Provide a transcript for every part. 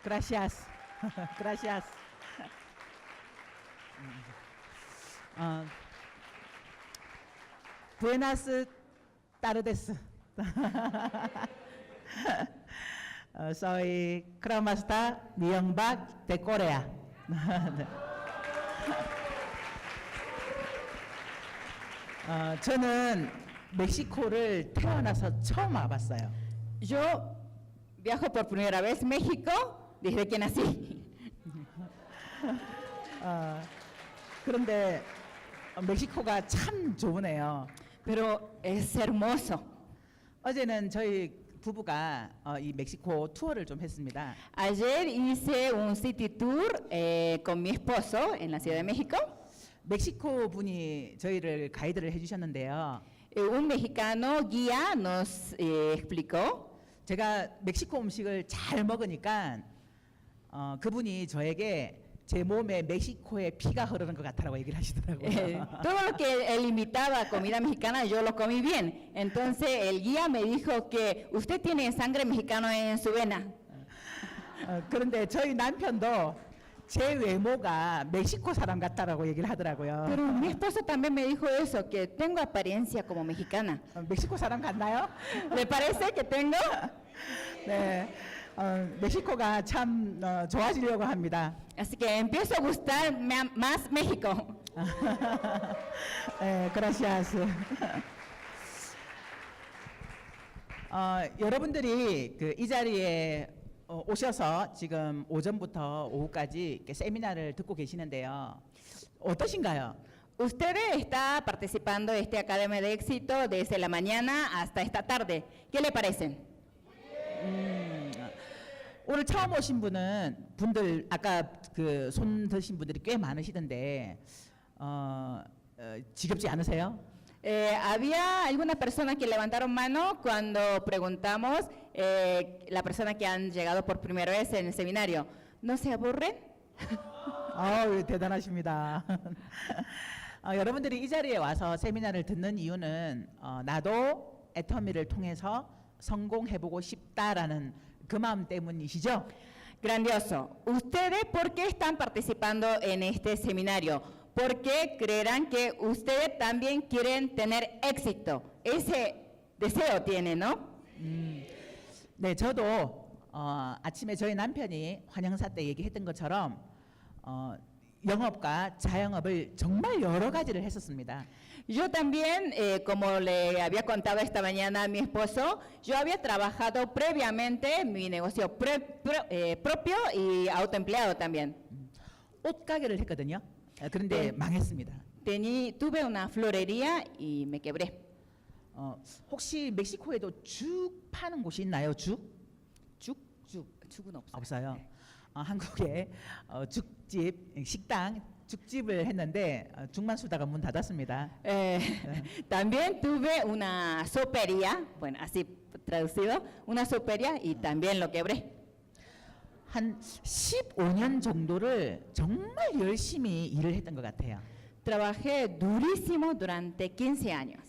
gracias. gracias. Buenas tardes. Soy Kramasta Myungbak de Corea. 저는 멕시코를 태어나서 처음 와봤어요. Yo viajo por primera vez a México desde que nací. 그런데 멕시코가 참 좋으네요. Pero es hermoso. 어제는 저희 부부가 이 멕시코 투어를 좀 했습니다. Ayer hice un city tour con mi esposo en la Ciudad de México. 멕시코 분이 저희를 가이드를 해주셨는데요. Un mexicano guía nos explicó. 제가 멕시코 음식을 잘 먹으니까 그분이 저에게 제 몸에 멕시코의 피가 흐르는 것 같다라고 얘기를 하시더라고요. Todo lo que él invitaba a comida mexicana yo lo comí bien. Entonces el guía me dijo que usted tiene sangre mexicana en su vena. 그런데 저희 남편도 제 외모가 멕시코 사람 같다라고 얘기를 하더라고요. Pero mi esposo también me dijo eso, que tengo apariencia como mexicana. 멕시코 사람 같나요? ¿Le parece que tengo? 네, 멕시코가 참 좋아지려고 합니다. Así que empiezo a gustar más México. 네, gracias. 여러분들이 이 자리에 오셔서 지금 오전부터 오후까지 이렇게 세미나를 듣고 계시는데요. 어떠신가요? Usted está participando de esta Academia de Éxito desde la mañana hasta esta tarde. ¿Qué le parecen? 오늘 처음 오신 분들 아까 그 손 드신 분들이 꽤 많으시던데 지겹지 않으세요? Había algunas personas que levantaron mano cuando preguntamos, la persona que han llegado por primera vez en el seminario, ¿no se aburren? 대단하십니다. 여러분들이 이 자리에 와서 세미나를 듣는 이유는 나도 애터미를 통해서 성공해보고 싶다라는 그 마음 때문이시죠? Grandioso. ¿Ustedes por qué están participando en este seminario? Porque creerán que ustedes también quieren tener éxito. Ese deseo tienen, ¿no? 네, 저도 아침에 저희 남편이 환영사 때 얘기했던 것처럼 영업과 자영업을 정말 여러 가지를 했었습니다. Yo también, como le había contado esta mañana a mi esposo, yo había trabajado previamente mi negocio propio y autoempleado también. 옷가게를 했거든요. 그런데 망했습니다. Tuve una florería y me quebré. 혹시 멕시코에도 죽 파는 곳이 있나요? 죽은 없어요. 없어요. 한국에 죽집, 식당, 죽집을 했는데 죽만 수다가 문 닫았습니다. También tuve una sopería, bueno, así traducido, una sopería y también lo quebré. 한 15년 정도를 정말 열심히 일을 했던 것 같아요. Trabajé durísimo durante 15 años.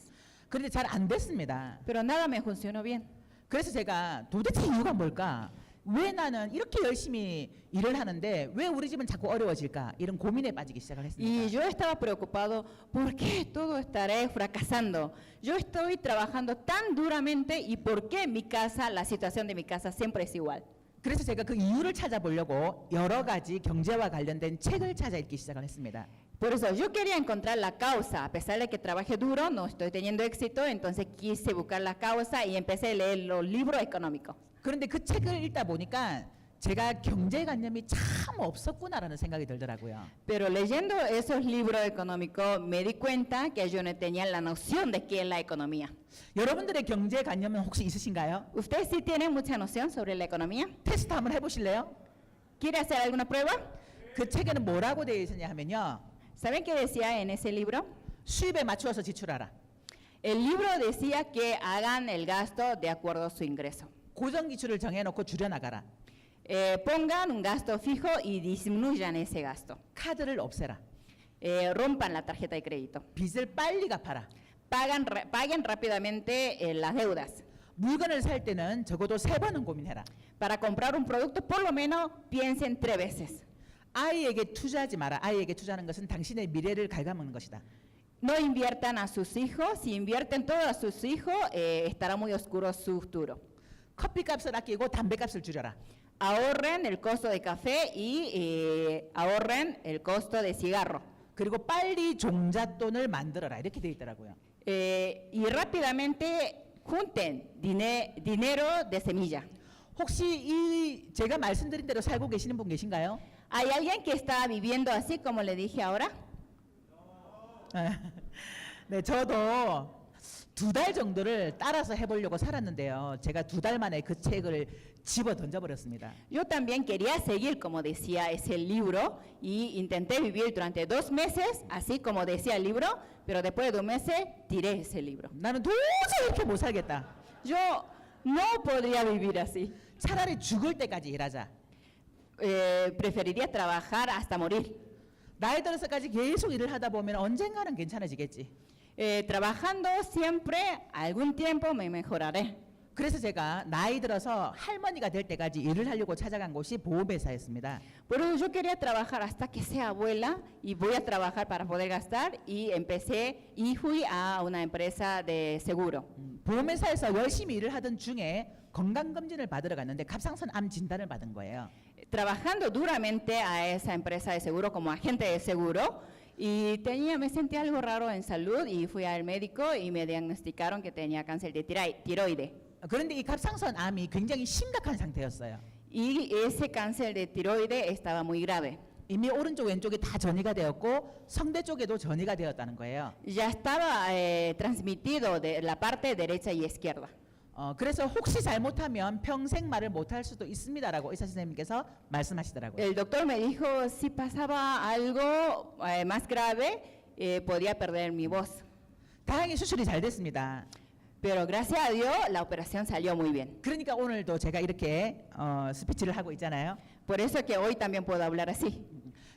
그런데 잘 안 됐습니다. Pero nada me funcionó bien. 그래서 제가 도대체 이유가 뭘까? 왜 나는 이렇게 열심히 일을 하는데 왜 우리 집은 자꾸 어려워질까? 이런 고민에 빠지기 시작을 Y 했습니다. yo estaba preocupado, ¿por qué todo estaré fracasando? Yo estoy trabajando tan duramente y ¿por qué mi casa, la situación de mi casa siempre es igual? 그래서 제가 그 이유를 찾아보려고 여러 가지 경제와 관련된 책을 찾아 읽기 시작을 했습니다. Por eso yo quería encontrar la causa, a pesar de que trabajé duro, no estoy teniendo éxito, entonces quise buscar la causa y empecé a leer los libros económicos. 그런데 그 책을 읽다 보니까 제가 경제관념이 참 없었구나라는 생각이 들더라고요. Pero leyendo esos libros económicos me di cuenta que yo no tenía la noción de qué es la economía. 여러분들의 경제관념은 혹시 있으신가요? ¿Ustedes sí tienen mucha noción sobre la economía? 테스트 한번 해보실래요? ¿Quiere hacer alguna prueba? 그 책에는 뭐라고 되어 있었냐 하면요. ¿Saben qué decía en ese libro? 수입에 맞추어서 지출하라. El libro decía que hagan el gasto de acuerdo a su ingreso. 고정지출을 정해놓고 줄여나가라. Pongan un gasto fijo y disminuyan ese gasto. 카드를 없애라. Rompan la tarjeta de crédito. 빚을 빨리 갚아라. Paguen rápidamente las deudas. 물건을 살 때는 적어도 3번은 고민해라. Para comprar un producto, por lo menos piensen 3 veces. 아이에게 투자하지 마라. 아이에게 투자하는 것은 당신의 미래를 갉아먹는 것이다. No inviertan a sus hijos. Si invierten todo a sus hijos, estará muy oscuro su futuro. 커피값을 아끼고 담배값을 줄여라. Ahorren el costo de café y ahorren el costo de cigarro. 그리고 빨리 종잣돈을 만들어라. 이렇게 돼 있더라고요. Y rápidamente junten dinero de semilla. 혹시 이 제가 말씀드린 대로 살고 계시는 분 계신가요? ¿Hay alguien que está viviendo así como le dije ahora? 네, 저도 2달 정도를 따라서 해보려고 살았는데요. 제가 2달 만에 그 책을 집어 던져버렸습니다. Yo también quería seguir como decía ese libro y intenté vivir durante 2 meses, así como decía el libro, pero después de 2 meses tiré ese libro. 나는 도저히 이렇게 못 살겠다. Yo no podría vivir así. 차라리 죽을 때까지 일하자. Preferiría trabajar hasta morir. 나이 들어서까지 계속 일을 하다 보면 언젠가는 괜찮아지겠지. Trabajando siempre, algún tiempo me mejoraré. 그래서 제가 나이 들어서 할머니가 될 때까지 일을 하려고 찾아간 곳이 보험회사였습니다. Pero yo quería trabajar hasta que sea abuela y voy a trabajar para poder gastar y empecé y fui a una empresa de seguro. 보험회사에서 열심히 일을 하던 중에 건강검진을 받으러 갔는데 갑상선 암 진단을 받은 거예요. Trabajando duramente a esa empresa de seguro como agente de seguro y me sentí algo raro en salud y fui al médico y me diagnosticaron que tenía cáncer de tiroides. 그런데 이 갑상선 암이 굉장히 심각한 상태였어요. Y ese cáncer de tiroides estaba muy grave. 이미 오른쪽 왼쪽이 다 전이가 되었고 성대 쪽에도 전이가 되었다는 거예요. Ya estaba transmitido de la parte derecha y izquierda. 그래서 혹시 잘못하면 평생 말을 못할 수도 있습니다라고 의사 선생님께서 말씀하시더라고요. El doctor me dijo si pasaba algo más grave podía perder mi voz. 다행히 수술이 잘 됐습니다. Pero gracias a Dios la operación salió muy bien. 그러니까 오늘도 제가 이렇게 스피치를 하고 있잖아요. Por eso que hoy también puedo hablar así.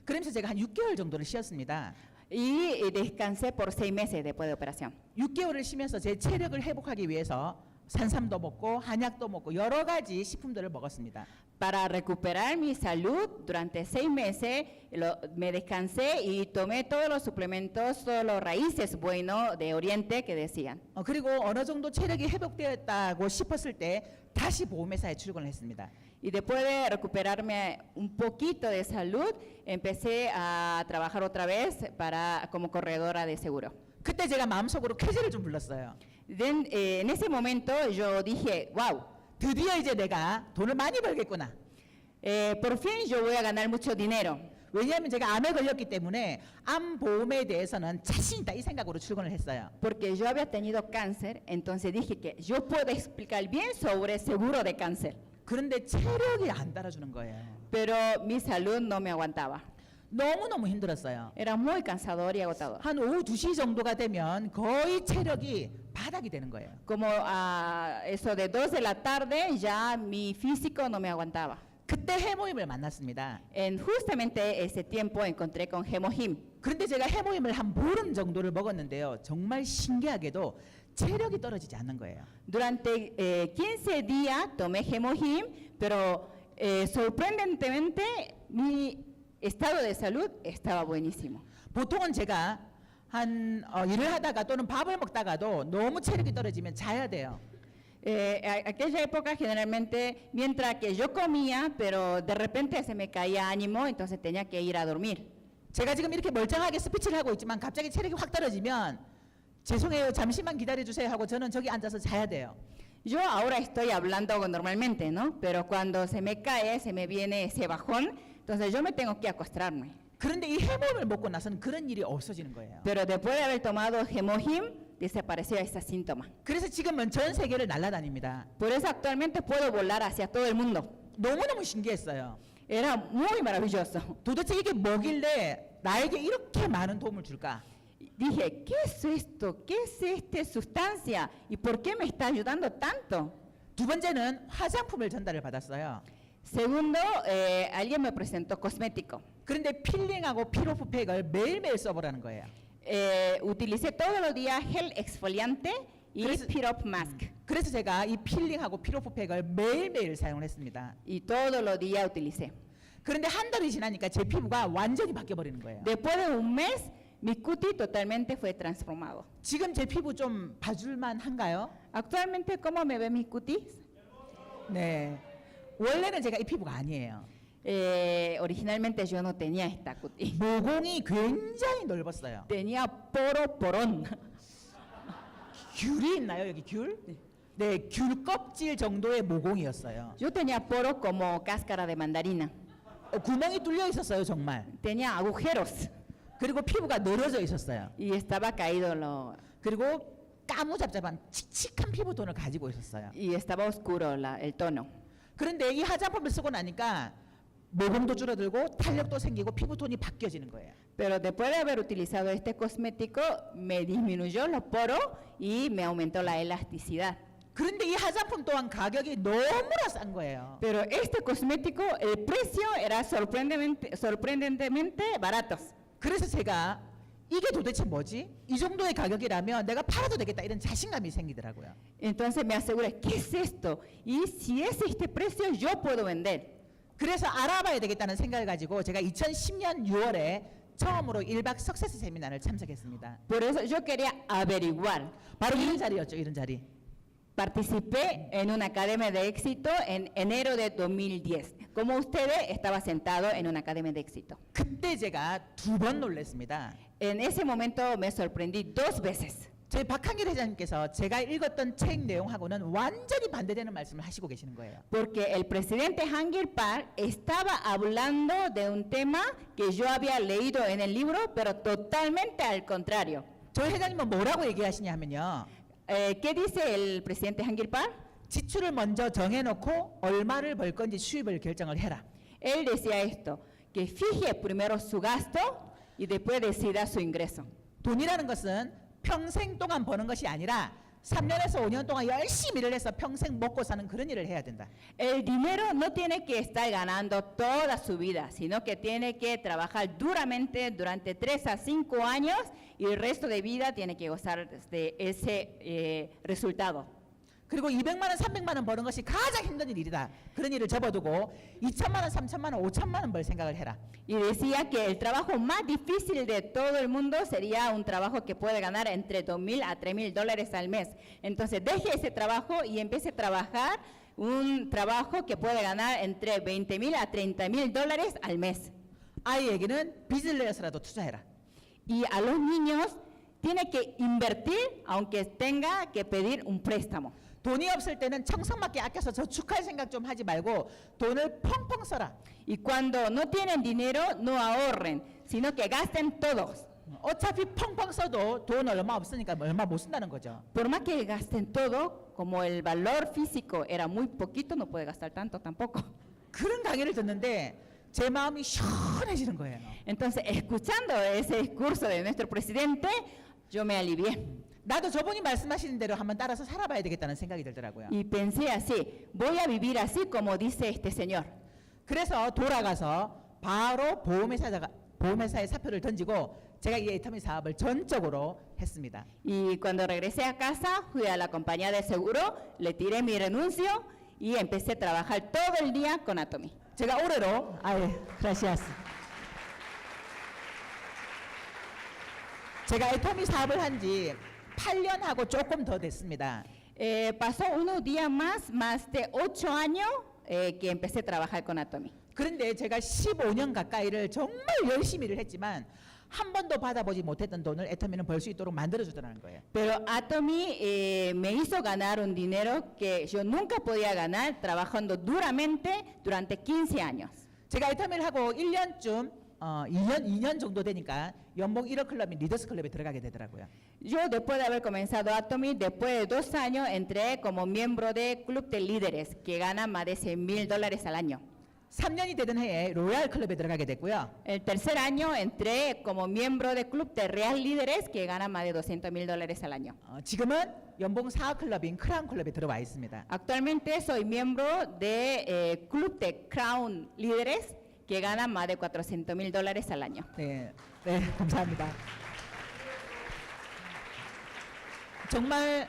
그러면서 제가 한 6개월 정도를 쉬었습니다. Y descansé por 6 meses después de operación. 6개월을 쉬면서 제 체력을 회복하기 위해서 산삼도 먹고 한약도 먹고 여러 가지 식품들을 먹었습니다. Para recuperar mi salud durante 6 meses me descansé y tomé todos los suplementos, todos los raíces buenos de Oriente que decían. 그리고 어느 정도 체력이 회복되었다고 싶었을 때 다시 보험회사에 출근을 했습니다. Y después de recuperarme un poquito de salud, empecé a trabajar otra vez como corredora de seguro. 그때 제가 마음속으로 쾌재를 좀 불렀어요. En ese momento yo dije, wow, 드디어 이제 내가 돈을 많이 벌겠구나. por fin yo voy a ganar mucho dinero. 왜냐하면 제가 암에 걸렸기 때문에 암 보험에 대해서는 자신 있다 이 생각으로 출근을 했어요. Porque yo había tenido cáncer, entonces dije que yo puedo explicar bien sobre seguro de cáncer. 그런데 체력이 안 따라주는 거예요. Pero mi salud no me aguantaba. 너무너무 힘들었어요. Era muy cansador y agotador. 한 오후 2시 정도가 되면 거의 체력이 바닥이 되는 거예요. Como a eso de 2 de la tarde ya mi físico no me aguantaba. 그때 해모임을 만났습니다. En justamente ese tiempo encontré con Hemohim. 그런데 제가 해모임을 한 보름 정도를 먹었는데요. 정말 신기하게도 체력이 떨어지지 않는 거예요. Durante 15 días tomé Hemohim, pero sorprendentemente mi estado de salud estaba buenísimo. 보통은 제가 한 일을 하다가 또는 밥을 먹다가도 너무 체력이 떨어지면 자야 돼요. Aquella época generalmente, mientras que yo comía, pero de repente se me caía ánimo, entonces tenía que ir a dormir. 제가 지금 이렇게 멀쩡하게 스피치를 하고 있지만 갑자기 체력이 확 떨어지면 죄송해요, 잠시만 기다려주세요 하고 저는 저기 앉아서 자야 돼요. Yo ahora estoy hablando normalmente, ¿no? Pero cuando se me cae, se me viene ese bajón, entonces yo me tengo que acostarme. 그런데 이 해모임을 먹고 나서는 그런 일이 없어지는 거예요. Pero después de haber tomado Hemohim, desapareció ese síntoma. 그래서 지금은 전 세계를 날아다닙니다. Por eso actualmente puedo volar hacia todo el mundo. 너무너무 신기했어요. Era muy maravilloso. 도대체 이게 뭐길래 나에게 이렇게 많은 도움을 줄까? Dije, ¿qué es esto? ¿Qué es esta sustancia? ¿Y por qué me está ayudando tanto? 두 번째는 화장품을 전달을 받았어요. Segundo, alguien me presentó cosmético. 그런데 필링하고 필오프팩을 매일매일 써보라는 거예요. Utilicé todos los días gel exfoliante y 그래서- Pirop Mask. 그래서 제가 이 필링하고 피로포팩을 매일매일 사용을 했습니다. Y todos los días utilicé. 그런데 한 달이 지나니까 제 피부가 완전히 바뀌어 버리는 거예요. Después de un mes, mi cutis totalmente fue transformado. 지금 제 피부 좀 봐줄만 한가요? Actualmente, ¿cómo me ve mi cutis? 네. 원래는 제가 이 피부가 아니에요. Originalmente yo no tenía esta cutis. 모공이 굉장히 넓었어요. Tenía poro porón. 귤이 있나요, 여기 귤? 네, 귤 껍질 정도의 모공이었어요. Yo tenía poro como cáscara de mandarina. 구멍이 뚫려 있었어요, 정말. Tenía agujeros 그리고 피부가 늘어져 있었어요. y estaba caído 그리고 까무잡잡한 칙칙한 피부톤을 가지고 있었어요. y estaba oscuro el tono. 그런데 이 화장품을 쓰고 나니까 모공도 줄어들고 탄력도 생기고 피부톤이 바뀌어지는 거예요. Pero después de haber utilizado este cosmético, me disminuyó los poros y me aumentó la elasticidad. 그런데 이 화장품 또한 가격이 너무나 싼 거예요. Pero este cosmético, el precio era sorprendentemente baratos. 그래서 제가 이게 도대체 뭐지? 이 정도의 가격이라면 내가 팔아도 되겠다 이런 자신감이 생기더라고요. Entonces me aseguré, ¿qué es esto? Y si es este precio, yo puedo vender. 그래서 알아봐야 되겠다는 생각을 가지고 제가 2010년 6월에 처음으로 1박 석세스 세미나를 참석했습니다. Por eso yo quería averiguar. 바로 이런 자리였죠, 이런 자리. Participé en una academia de éxito en enero de 2010. Como ustedes, estaba sentado en una academia de éxito. 그때 제가 2번 놀랐습니다. En ese momento me sorprendí 2 veces. 저희 박한길 회장님께서 제가 읽었던 책 내용하고는 완전히 반대되는 말씀을 하시고 계시는 거예요. Porque el presidente Hangir Park estaba hablando de un tema que yo había leído en el libro, pero totalmente al contrario. 저희 회장님은 뭐라고 얘기하시냐 하면요. ¿Qué dice el presidente Hangir Park? 지출을 먼저 정해놓고 얼마를 벌 건지 수입을 결정을 해라. Él decía esto, que fije primero su gasto y después decida su ingreso. 돈이라는 것은 평생 동안 버는 것이 아니라 3년에서 5년 동안 열심히 일을 해서 평생 먹고 사는 그런 일을 해야 된다. El dinero no tiene que estar ganando toda su vida, sino que tiene que trabajar duramente durante 3 a 5 años y el resto de vida tiene que gozar de ese resultado. 그리고 200만 원, 300만 원 버는 것이 가장 힘든 일이다. 그런 일을 접어두고 2천만 원, 3천만 원, 5천만 원 벌 생각을 해라. Y decía que el trabajo más difícil de todo el mundo sería un trabajo que puede ganar entre $2,000 a $3,000 al mes. Entonces deje ese trabajo y empiece a trabajar un trabajo que puede ganar entre $20,000 a $30,000 al mes. 아이에게는 빚을 내서라도 투자해라. Y a los niños tiene que invertir aunque tenga que pedir un préstamo. 돈이 없을 때는 청성맞게 아껴서 저축할 생각 좀 하지 말고 돈을 펑펑 써라. Y cuando no tienen dinero, no ahorren, sino que gasten todos. 어차피 펑펑 써도 돈 얼마 없으니까 얼마 못 쓴다는 거죠. Por más que gasten todo, como el valor físico era muy poquito, no puede gastar tanto tampoco. 그런 강의를 듣는데 제 마음이 시원해지는 거예요. Entonces, escuchando ese discurso de nuestro presidente, yo me alivié. 나도 저분이 말씀하시는 대로 한번 따라서 살아봐야 되겠다는 생각이 들더라고요. Y pensé así, voy a vivir así como dice este señor. 그래서 돌아가서 바로 보험회사에 사표를 던지고 제가 이 애터미 사업을 전적으로 했습니다. Y cuando regresé a casa, fui a la compañía de seguro, le tiré mi renuncio y empecé a trabajar todo el día con Atomy. 제가 올해로 gracias. 제가 애터미 사업을 한 지 8년하고 조금 더 됐습니다. Pasó unos días más de 8 años que empecé a trabajar con Atomy. 그런데 제가 15년 가까이를 정말 열심히 일을 했지만 한 번도 받아보지 못했던 돈을 애터미는 벌 수 있도록 만들어주더라는 거예요. Pero Atomy me hizo ganar un dinero que yo nunca podía ganar trabajando duramente durante 15 años. 제가 애터미를 하고 1년쯤 2년 정도 되니까 연봉 1억 클럽인 리더스 클럽에 들어가게 되더라고요. Yo después de haber comenzado Atomy, después de 2 años entré como miembro de Club de Líderes que gana más de $100,000 al año. 3년이 되던 해에 로얄 클럽에 들어가게 됐고요. El tercer año entré como miembro de Club de Real Líderes que gana más de $200,000 al año. 지금은 연봉 4억 클럽인 크라운 클럽에 들어와 있습니다. Actualmente soy miembro de Club de Crown Líderes que gana más de $400,000 al año. 네, 감사합니다. 정말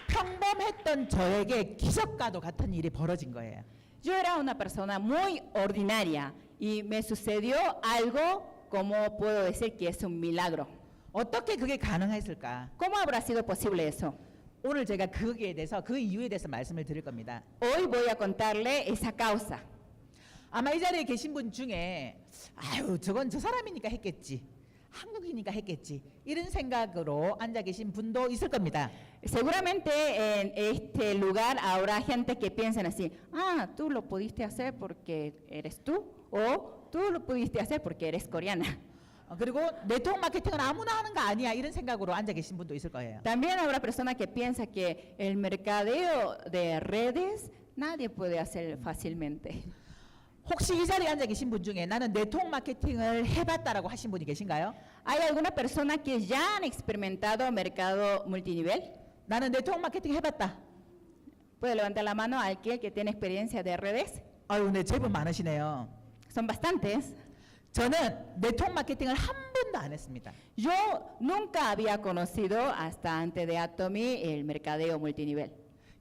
평범했던 저에게 기적과도 같은 일이 벌어진 거예요. Yo era una persona muy ordinaria y me sucedió algo, como puedo decir que es un milagro. 어떻게 그게 가능했을까? ¿Cómo habrá sido posible eso? 오늘 제가 거기에 대해서 그 이유에 대해서 말씀을 드릴 겁니다. Hoy voy a contarle esa causa. 아마 이 자리에 계신 분 중에 아유 저건 저 사람이니까 했겠지. 한국이니까 했겠지. 이런 생각으로 앉아 계신 분도 있을 겁니다. Seguramente en este lugar habrá gente que piensan así, ah, tú lo pudiste hacer porque eres tú, o tú lo pudiste hacer porque eres coreana. 그리고 네트워크 마케팅은 아무나 하는 거 아니야 이런 생각으로 앉아 계신 분도 있을 거예요. También habrá personas que piensan que el mercadeo de redes nadie puede hacer fácilmente. 혹시 이 자리에 앉아 계신 분 중에 나는 네트워크 마케팅을 해봤다라고 하신 분이 계신가요? ¿Hay alguna persona que ya han experimentado mercado multinivel? 나는 네트워크 마케팅 해봤다. ¿Puede levantar la mano aquel que tiene experiencia de redes? 아유, 네 제법 많으시네요. Son bastantes. 저는 네트워크 마케팅을 한 번도 안 했습니다. Yo nunca había conocido hasta antes de Atomy el mercadeo multinivel.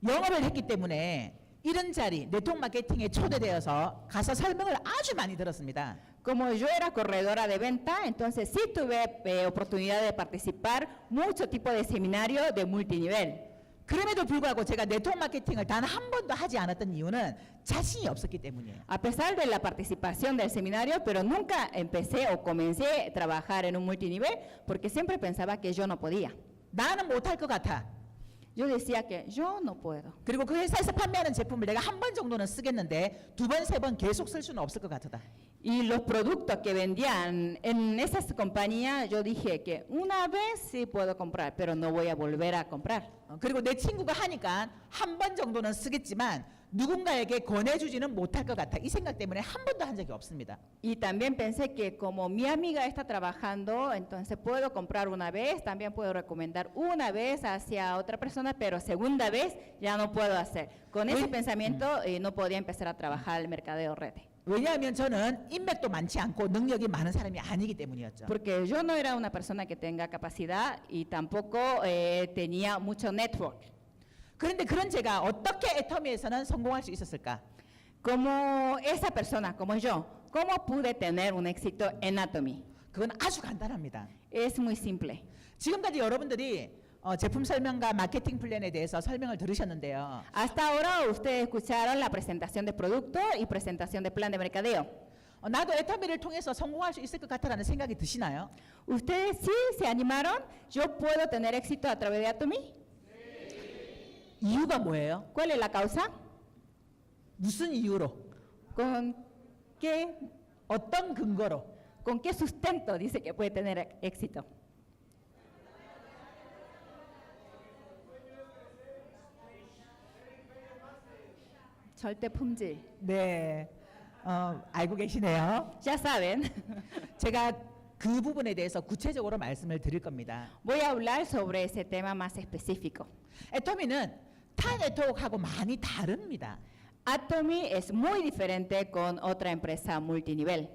영업을 했기 때문에 이런 자리 네트워크 마케팅에 초대되어서 가서 설명을 아주 많이 들었습니다. Como yo era corredora de venta, entonces sí tuve oportunidad de participar mucho tipo de seminario de multinivel. 그럼에도 불구하고 제가 네트워크 마케팅을 단 한 번도 하지 않았던 이유는 자신이 없었기 때문이에요. A pesar de la participación del seminario, pero nunca empecé o comencé a trabajar en un multinivel porque siempre pensaba que yo no podía. 나는 못할 것 같아. Yo decía que yo no puedo. 그리고 그 회사에서 판매하는 제품을 내가 한 번 정도는 쓰겠는데 두 번, 세 번 계속 쓸 수는 없을 것 같다. Y los productos que vendían en esas compañías, yo dije que una vez sí puedo comprar, pero no voy a volver a comprar. 그리고 내 친구가 하니까 한 번 정도는 쓰겠지만 누군가에게 권해주지는 못할 것 같아. 이 생각 때문에 한 번도 한 적이 없습니다. Y también pensé que como mi amiga está trabajando, entonces puedo comprar una vez, también puedo recomendar una vez hacia otra persona, pero segunda vez ya no puedo hacer. Con ese pensamiento no podía empezar a trabajar el mercadeo red. 왜냐하면 저는 인맥도 많지 않고 능력이 많은 사람이 아니기 때문이었죠. Porque yo no era una persona que tenga capacidad y tampoco tenía mucho network. 그런데 그런 제가 어떻게 애터미에서는 성공할 수 있었을까? Como esa persona, como yo, ¿cómo pude tener un éxito en Atomy? 그건 아주 간단합니다. Es muy simple. 지금까지 여러분들이 제품 설명과 마케팅 플랜에 대해서 설명을 들으셨는데요. Hasta ahora ustedes escucharon la presentación de producto y presentación de plan de mercadeo. 나도 애터미를 통해서 성공할 수 있을 것 같다라는 생각이 드시나요? ¿Ustedes sí se animaron? ¿Yo puedo tener éxito a través de Atomy? 이유가 뭐예요? ¿Cuál es la causa? 무슨 이유로? ¿Con qué, 어떤 근거로? con qué sustento dice que puede tener éxito? 절대 품질. 네, 알고 계시네요. Ya saben, 제가 그 부분에 대해서 구체적으로 말씀을 드릴 겁니다. voy a hablar sobre ese tema más específico. 애터미는 타 네트워크하고 많이 다릅니다. Atomy es muy diferente con otra empresa multinivel.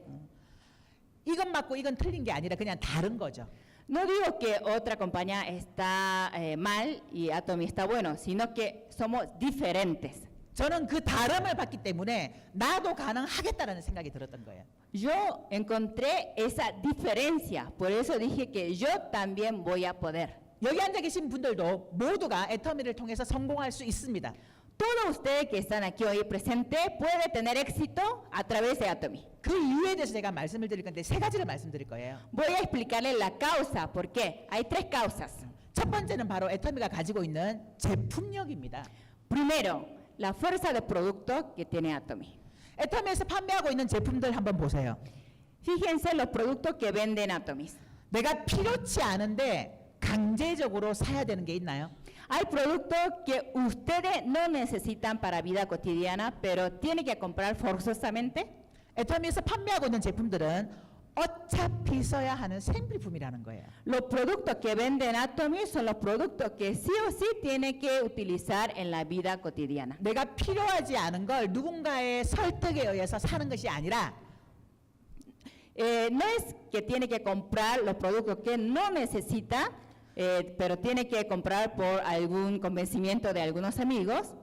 이건 맞고 이건 틀린 게 아니라 그냥 다른 거죠. No digo que otra compañía está mal y Atomy está bueno, sino que somos diferentes. 저는 그 다름을 봤기 때문에 나도 가능하겠다라는 생각이 들었던 거예요. Yo encontré esa diferencia, por eso dije que yo también voy a poder. 여기 앉아 계신 분들도 모두가 애터미를 통해서 성공할 수 있습니다. Todos ustedes que están aquí hoy presentes pueden tener éxito a través de Atomy. 그 이유에 대해서 제가 말씀을 드릴 건데 세 가지를 말씀드릴 거예요. Voy a explicarles la causa, ¿por qué? Hay tres causas. 첫 번째는 바로 애터미가 가지고 있는 제품력입니다. Primero, la fuerza de producto que tiene Atomy. 애터미에서 판매하고 있는 제품들 한번 보세요. Fíjense los productos que venden Atomy. 내가 필요치 않은데 강제적으로 사야 되는 게 있나요? Hay productos que ustedes no necesitan para vida cotidiana, pero tienen que comprar forzosamente. 애터미에서 판매하고 있는 제품들은 어차피 써야 하는 생필품이라는 거예요. Los productos que venden Atomy son los productos que sí o sí tienen que utilizar en la vida cotidiana. 내가 필요하지 않은 걸 누군가의 설득에 의해서 사는 것이 아니라 No es que tiene que comprar los productos que no necesita, pero tiene que comprar por algún convencimiento de algunos amigos.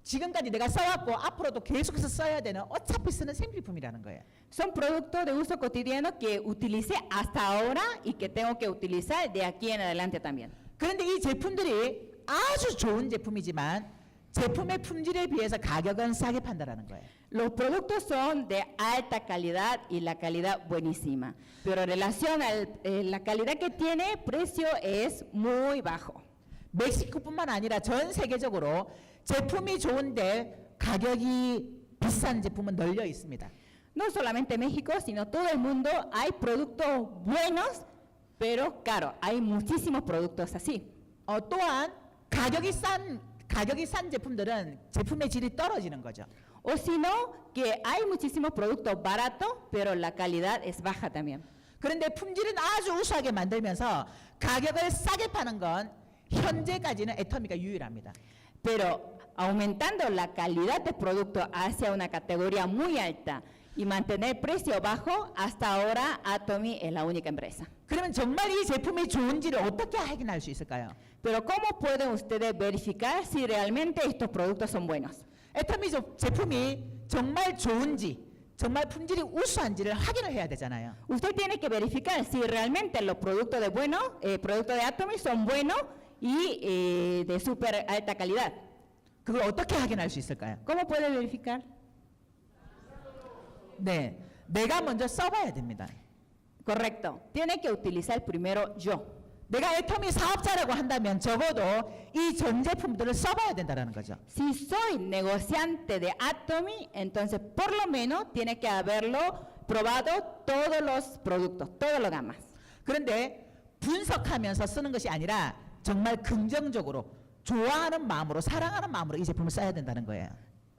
지금까지 내가 써왔고 앞으로도 계속해서 써야 되는 어차피 쓰는 생필품이라는 거예요. Son productos de uso cotidiano que utilicé hasta ahora y que tengo que utilizar de aquí en adelante también. 그런데 이 제품들이 아주 좋은 제품이지만 제품의 품질에 비해서 가격은 싸게 판다라는 거예요. Los productos son de alta calidad y la calidad buenísima, pero en relación a la calidad que tiene, precio es muy bajo. 멕시코뿐만 아니라 전 세계적으로 제품이 좋은데 가격이 비싼 제품은 널려 있습니다. No solamente México, sino todo el mundo hay productos buenos, pero caros. Hay muchísimos productos así. 또한 가격이 싼 제품들은 제품의 질이 떨어지는 거죠. O si no, que hay muchísimos productos baratos, pero la calidad es baja también. 그런데 품질은 아주 우수하게 만들면서 가격을 싸게 파는 건 현재까지는 애터미가 유일합니다. Pero aumentando la calidad de producto hacia una categoría muy alta y mantener precio bajo, hasta ahora Atomy es la única empresa. 그러면 정말 이 제품이 좋은지를 어떻게 확인할 수 있을까요? Pero ¿cómo pueden ustedes verificar si realmente estos productos son buenos? 애터미 제품이 정말 좋은지, 정말 품질이 우수한지를 확인을 해야 되잖아요. Usted tiene que verificar si realmente los productos de productos de Atomy son buenos y de súper alta calidad. 그걸 어떻게 확인할 수 있을까요? ¿Cómo puede verificar? 네, 내가 먼저 써봐야 됩니다. Correcto. Tiene que utilizar primero yo. 내가 애터미 사업자라고 한다면 적어도 이 전 제품들을 써봐야 된다는 거죠. Si soy negociante de Atomy, entonces por lo menos tiene que haberlo probado todos los productos, todas las gamas. 그런데 분석하면서 쓰는 것이 아니라 정말 긍정적으로 좋아하는 마음으로 사랑하는 마음으로 이 제품을 써야 된다는 거예요.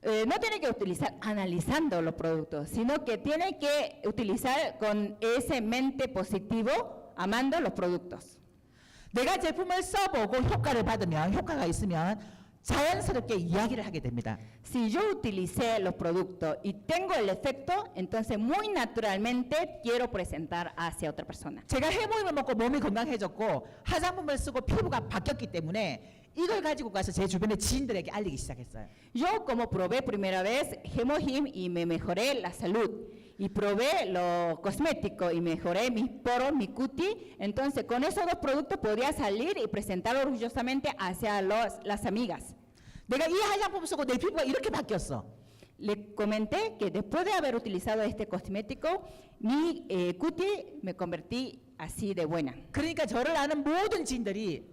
No tiene que utilizar analizando los productos, sino que tiene que utilizar con ese mente positivo, amando los productos. 내가 제품을 써보고 효과를 받으면 효과가 있으면 자연스럽게 이야기를 하게 됩니다. Si yo utilicé los productos y tengo el efecto, entonces muy naturalmente quiero presentar hacia otra persona. 제가 해모임을 먹고 몸이 건강해졌고 화장품을 쓰고 피부가 바뀌었기 때문에 이걸 가지고 가서 제 주변의 지인들에게 알리기 시작했어요. Yo como probé primera vez Hemohim y me mejoré la salud y probé lo cosmético y mejoré mis poros, mi cutis, entonces con esos dos productos podría salir y presentar orgullosamente hacia las amigas. 내가 이 화장품 쓰고 내 피부가 이렇게 바뀌었어. Le comenté que después de haber utilizado este cosmético, mi cutis me convertí así de buena. 그러니까 저를 아는 모든 지인들이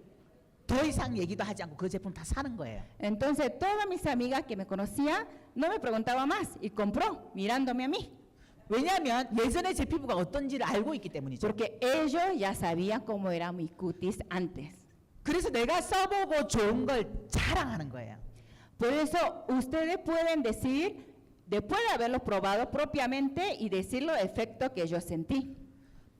더 이상 얘기도 하지 않고 그 제품 다 사는 거예요. Entonces todas mis amigas que me conocían no me preguntaban más y compró mirándome a mí. 왜냐하면 예전에 제 피부가 어떤지를 알고 있기 때문이죠. Porque ellos ya sabían cómo era mi cutis antes. 그래서 내가 써보고 좋은 걸 자랑하는 거예요. Por eso ustedes pueden decir, después de haberlo probado propiamente y decir los efectos que yo sentí.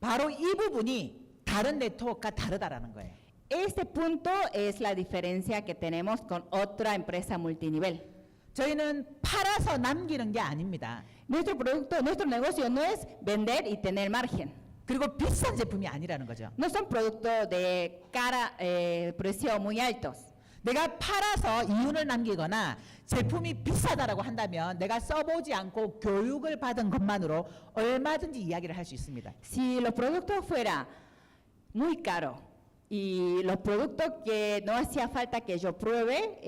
바로 이 부분이 다른 네트워크가 다르다라는 거예요. Este punto es la diferencia que tenemos con otra empresa multinivel. 저희는 팔아서 남기는 게 아닙니다. Nuestro producto, nuestro negocio no es vender y tener margen. 그리고 비싼 제품이 아니라는 거죠. No son productos de precio muy altos. 내가 팔아서 이윤을 남기거나 제품이 비싸다라고 한다면 내가 써보지 않고 교육을 받은 것만으로 얼마든지 이야기를 할 수 있습니다. Si los productos fueran muy caros y los productos que no hacía falta que yo pruebe,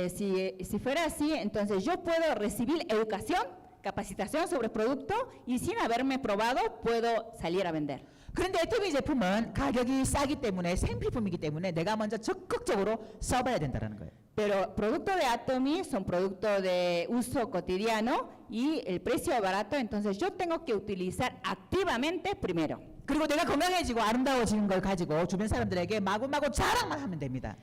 si fuera así, entonces yo puedo recibir educación, capacitación sobre el producto y sin haberme probado puedo salir a vender. 그런데 애터미 제품은 가격이 싸기 때문에 생필품이기 때문에 내가 먼저 적극적으로 써봐야 된다는 거예요. Pero productos de Atomy son productos de uso cotidiano y el precio es barato, entonces yo tengo que utilizar activamente primero. 그리고 내가 건강해지고 아름다워지는 걸 가지고 주변 사람들에게 마구마구 자랑만 하면 됩니다.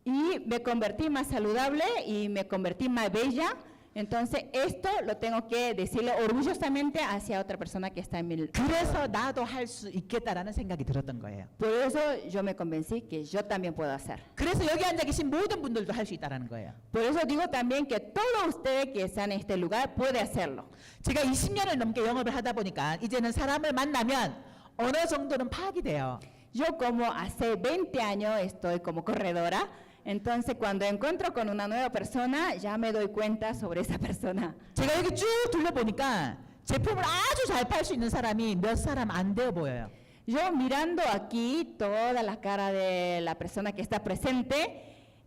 Y me convertí más saludable y me convertí más bella. Entonces esto lo tengo que decirle orgullosamente hacia otra persona que está en mi 그래서 나도 할 수 있겠다라는 생각이 들었던 거예요. Por eso yo me convencí que yo también puedo hacer. 그래서 여기 앉아 계신 모든 분들도 할 수 있다라는 거예요. Por eso digo también que todos ustedes que están en este lugar puede hacerlo. 제가 20년을 넘게 영업을 하다 보니까 이제는 사람을 만나면 어느 정도는 파악이 돼요. Yo como hace 20 años estoy como corredora, entonces cuando encuentro con una nueva persona ya me doy cuenta sobre esa persona. 제가 여기 쭉 둘러보니까 제품을 아주 잘 팔 수 있는 사람이 몇 사람 안 되어 보여요. Yo mirando aquí toda la cara de la persona que está presente,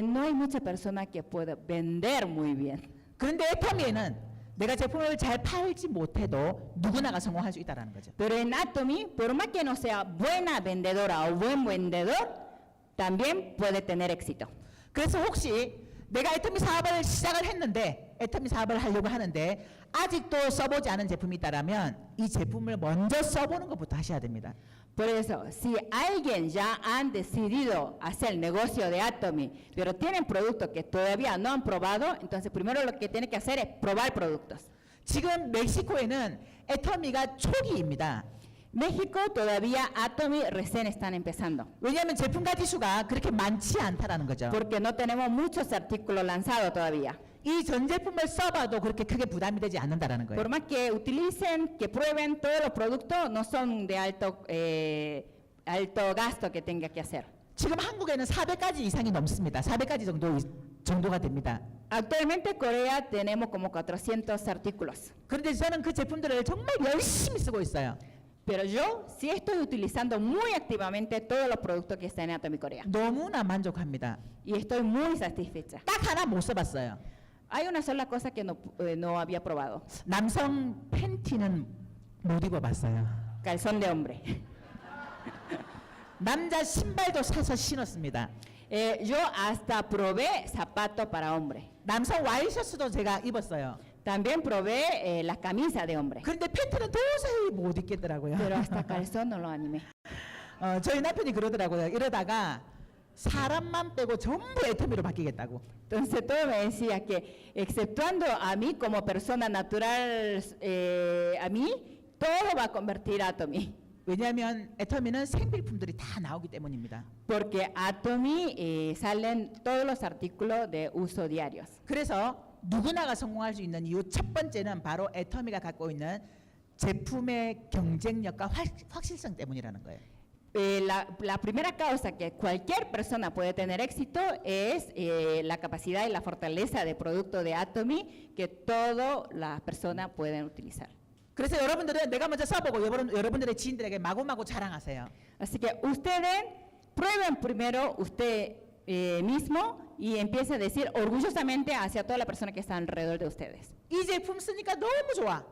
no hay mucha persona que pueda vender muy bien. 그런데 애터미에는 내가 제품을 잘 팔지 못해도 누구나가 성공할 수 있다는 거죠. Pero en Atomy, por más que no sea buena vendedora o buen vendedor, también puede tener éxito. 그래서 혹시 내가 애터미 사업을 시작을 했는데 애터미 사업을 하려고 하는데 아직도 써보지 않은 제품이 있다면 이 제품을 먼저 써보는 것부터 하셔야 됩니다. Por eso, si alguien ya han decidido hacer el negocio de Atomy, pero tienen productos que todavía no han probado, entonces primero lo que tiene que hacer es probar productos. 지금 멕시코에는 애터미가 초기입니다. México todavía Atomy recién están empezando, 왜냐하면 제품 가지 수가 그렇게 많지 않다라는 거죠. porque no tenemos muchos artículos lanzados todavía. 이 전 제품을 써봐도 그렇게 크게 부담이 되지 않는다라는 거예요. Por más que utilicen, que prueben todos los productos, no son de alto gasto que tenga que hacer. 지금 한국에는 400가지 이상이 넘습니다. 400가지 정도가 됩니다. Actualmente en Corea tenemos como 400 artículos, 그런데 저는 그 제품들을 정말 열심히 쓰고 있어요. pero yo sí estoy utilizando muy activamente todos los productos que están en Atomy Corea 너무나 만족합니다. y estoy muy satisfecha. 딱 하나 못 써봤어요. Hay una sola cosa que no había probado, 남성 팬티는 못 입어봤어요. calzón de hombre. 남자 신발도 사서 신었습니다. Yo hasta probé zapatos para hombre. 남성 와이셔츠도 제가 입었어요. También probé la camisa de hombre, 그런데 팬티는 도저히 못 입겠더라고요. pero hasta calzón no lo animé. 저희 남편이 그러더라고요. 이러다가 사람만 빼고 전부 애터미로 바뀌겠다고. Entonces todo me decía que, exceptuando a mí como persona natural, a mí, todo va a convertir a Atomy. 왜냐하면 애터미는 생필품들이 다 나오기 때문입니다. Porque Atomy salen todos los artículos de uso diarios. 그래서 누구나가 성공할 수 있는 이유 첫 번째는 바로 애터미가 갖고 있는 제품의 경쟁력과 확실성 때문이라는 거예요. La primera causa que cualquier persona puede tener éxito es la capacidad y la fortaleza de producto de Atomy que todas las personas pueden utilizar. 그래서 여러분들은 내가 먼저 써보고 여러분들의 지인들에게 마구마구 자랑하세요. Así que ustedes prueben primero usted mismo y empiece a decir orgullosamente hacia toda la persona que está alrededor de ustedes. 이 제품 쓰니까 너무 좋아.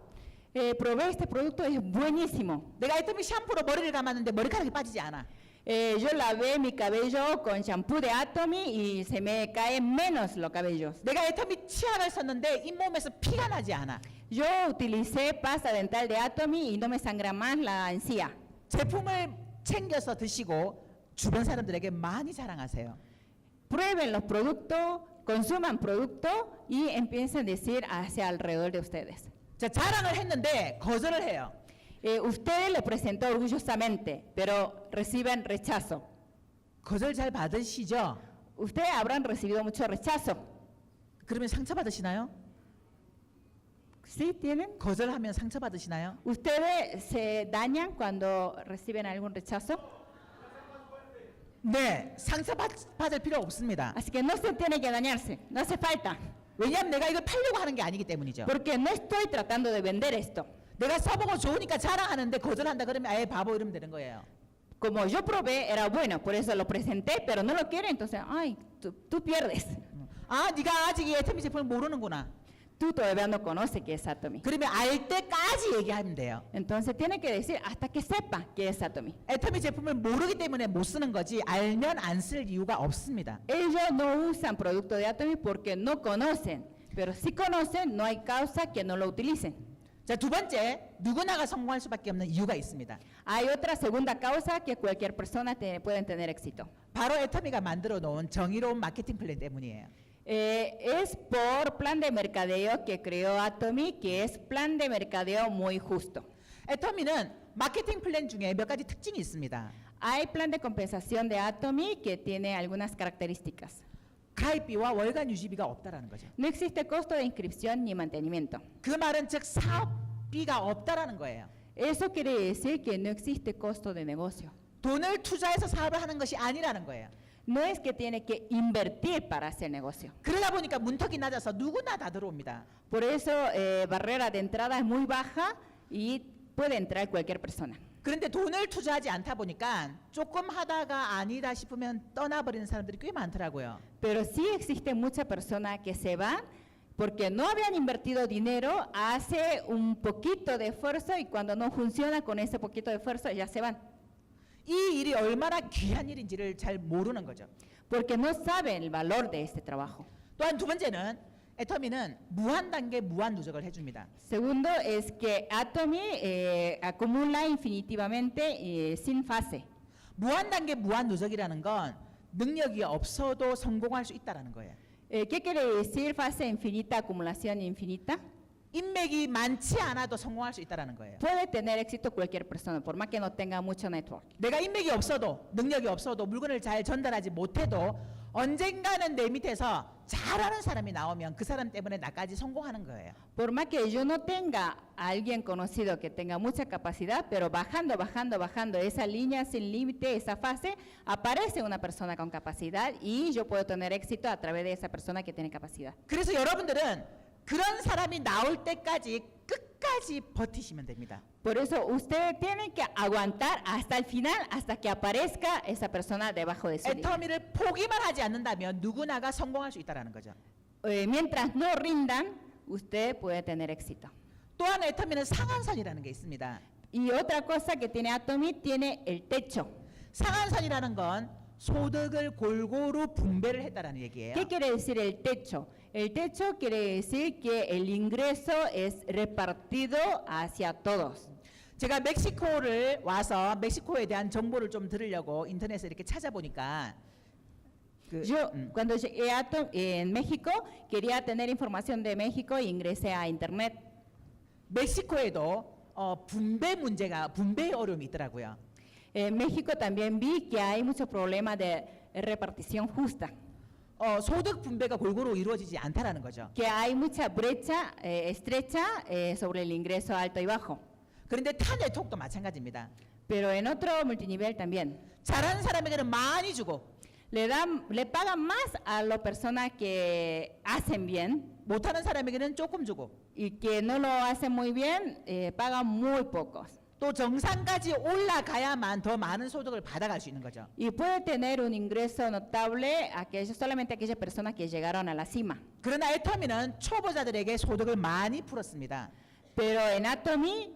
Probé este producto, es buenísimo. 내가 애터미 샴푸로 머리를 감았는데 머리카락이 빠지지 않아. Yo lavé mi cabello con shampoo de Atomy y se me caen menos los cabellos. 내가 애터미 치약을 썼는데 잇몸에서 피가 나지 않아. Yo utilicé pasta dental de Atomy y no me sangra más la encía. 제품을 챙겨서 드시고 주변 사람들에게 많이 자랑하세요. Prueben los productos, consuman productos y empiecen a decir hacia alrededor de ustedes. 자, 자랑을 했는데 거절을 해요. Ustedes le presentó orgullosamente, pero reciben rechazo. 거절 잘 받으시죠? Ustedes habrán recibido mucho rechazo. 그러면 상처 받으시나요? ¿Sí tienen? 거절하면 상처 받으시나요? ¿Ustedes se dañan cuando reciben algún rechazo? 네, 상처 받을 필요 없습니다. Así que no se tiene que dañarse, no hace falta. 왜냐하면 내가 이걸 팔려고 하는 게 아니기 때문이죠. Porque no estoy tratando de vender esto. 내가 써보고 좋으니까 자랑하는데 거절한다 그러면 아예 바보 이러면 되는 거예요. Como yo probé, era bueno, por eso lo presenté, pero no lo quiere, entonces, ay, tú pierdes. 아, 네가 아직 이 애터미 제품을 모르는구나. Tú todavía no conoces qué es Atomy. 그러면 알 때까지 얘기하면 돼요. Entonces tiene que decir hasta que sepa qué es Atomy. 애터미 제품을 모르기 때문에 못 쓰는 거지 알면 안 쓸 이유가 없습니다. Ellos no usan producto de Atomy porque no conocen, pero si conocen, no hay causa que no lo utilicen. 자, 두 번째, 누구나가 성공할 수밖에 없는 이유가 있습니다. Hay otra segunda causa que cualquier persona pueden tener éxito. 바로 애터미가 만들어 놓은 정의로운 마케팅 플랜 때문이에요. Es por plan de mercadeo que creó Atomy, que es plan de mercadeo muy justo. 애터미는 마케팅 플랜 중에 몇 가지 특징이 있습니다. Hay plan de compensación de Atomy que tiene algunas características. 가입비와 월간 유지비가 없다라는 거죠. No existe costo de inscripción ni mantenimiento. 그 말은 즉 사업비가 없다라는 거예요. Eso quiere decir que no existe costo de negocio. 돈을 투자해서 사업을 하는 것이 아니라는 거예요. No es que tiene que invertir para hacer negocio. 그러다 보니까 문턱이 낮아서 누구나 다 들어옵니다. Por eso, barrera de entrada es muy baja y puede entrar cualquier persona. 그런데 돈을 투자하지 않다 보니까 조금 하다가 아니다 싶으면 떠나버리는 사람들이 꽤 많더라고요. Pero sí existen muchas personas que se van porque no habían invertido dinero, hace un poquito de esfuerzo y cuando no funciona con ese poquito de esfuerzo ya se van. 이 일이 얼마나 귀한 일인지를 잘 모르는 거죠. Porque no saben el valor de este trabajo. 또한 두 번째는 애터미는 무한 단계 무한 누적을 해줍니다. Segundo es que Atomy acumula infinitivamente sin fase. 무한 단계 무한 누적이라는 건 능력이 없어도 성공할 수 있다라는 거예요. ¿Qué quiere decir fase infinita, acumulación infinita? 인맥이 많지 않아도 성공할 수 있다라는 거예요. Puede tener éxito cualquier persona, por más que no tenga mucho network. 내가 인맥이 없어도 능력이 없어도 물건을 잘 전달하지 못해도 언젠가는 내 밑에서 잘하는 사람이 나오면 그 사람 때문에 나까지 성공하는 거예요. Por más que yo no tenga a alguien conocido que tenga mucha capacidad, pero bajando esa línea sin límite, esa fase, aparece una persona con capacidad y yo puedo tener éxito a través de esa persona que tiene capacidad. 그래서 여러분들은 그런 사람이 나올 때까지 끝까지 버티시면 됩니다. Por eso ustedes tienen que aguantar hasta el final, hasta que aparezca esa persona debajo de su línea. 애터미를 포기만 하지 않는다면 누구나가 성공할 수 있다라는 거죠. Mientras no rindan, usted puede tener éxito. 또한 애터미는 상한선이라는 게 있습니다. Y otra cosa que tiene Atomy, tiene el techo. 상한선이라는 건 소득을 골고루 분배를 했다라는 얘기예요. ¿Qué quiere decir el techo? El techo quiere decir que el ingreso es repartido hacia todos. 제가 멕시코를 와서 멕시코에 대한 정보를 좀 들으려고 인터넷에 이렇게 찾아보니까 Yo cuando llegué en México quería tener información de México y ingresé a internet. 멕시코에도 분배의 어려움이 있더라고요. En México también vi que hay muchos problemas de repartición justa, 소득 분배가 골고루 이루어지지 않다라는 거죠. que hay mucha brecha estrecha sobre el ingreso alto y bajo. 그런데 타 네트워크도 마찬가지입니다. Pero en otro multinivel también. 잘하는 사람에게는 많이 주고 Le pagan más a las personas que hacen bien 못하는 사람에게는 조금 주고 y que no lo hacen muy bien, pagan muy pocos. 또 정상까지 올라가야만 더 많은 소득을 받아갈 수 있는 거죠. Y puede tener un ingreso notable solamente aquellas personas que llegaron a la cima. 그러나 애터미는 초보자들에게 소득을 많이 풀었습니다. Pero en Atomy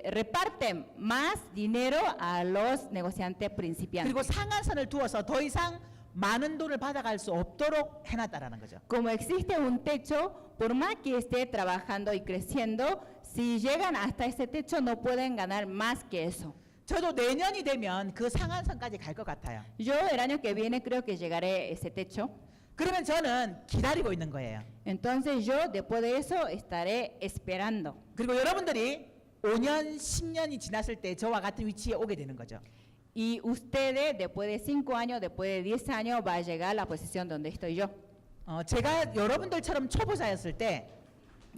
reparten más dinero a los negociantes principiantes. 그리고 상한선을 두어서 더 이상 많은 돈을 받아갈 수 없도록 해놨다라는 거죠. Como existe un techo, por más que esté trabajando y creciendo, si llegan hasta ese techo no pueden ganar más que eso. 저도 내년이 되면 그 상한선까지 갈 것 같아요. Yo el año que viene creo que llegaré a ese techo. 그러면 저는 기다리고 있는 거예요. Entonces yo después de eso estaré esperando. 그리고 여러분들이 5년, 10년이 지났을 때 저와 같은 위치에 오게 되는 거죠. Y ustedes después de 5 años, después de 10 años va a llegar a la posición donde estoy yo. 제가 여러분들처럼 초보자였을 때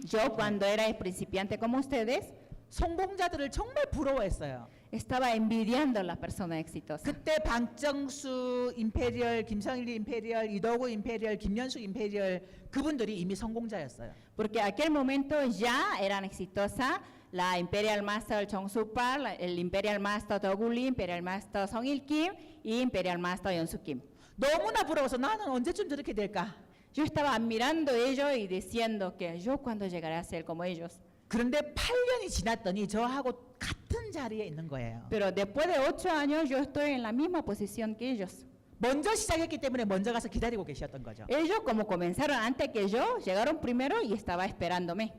Yo cuando era principiante como ustedes, 성공자들을 정말 부러워했어요. estaba envidiando a las personas exitosas. 그때 박정수 임페리얼, 김성일 임페리얼, 이덕우 임페리얼, 김연수 임페리얼 그분들이 이미 성공자였어요. Porque en aquel momento ya eran exitosas la Imperial Master Chong Soo Park, el Imperial Master Do Gu Lee, Imperial Master Song Il Kim y Imperial Master Yeon Soo Kim. 너무나 부러워서 나는 언제쯤 저렇게 될까? Yo estaba admirando ellos y diciendo que yo cuando llegaré a ser como ellos. 그런데 8년이 지났더니 저하고 같은 자리에 있는 거예요. Pero después de 8 años yo estoy en la misma posición que ellos. 먼저 시작했기 때문에 먼저 가서 기다리고 계셨던 거죠. Ellos como comenzaron antes que yo, llegaron primero y estaba esperándome.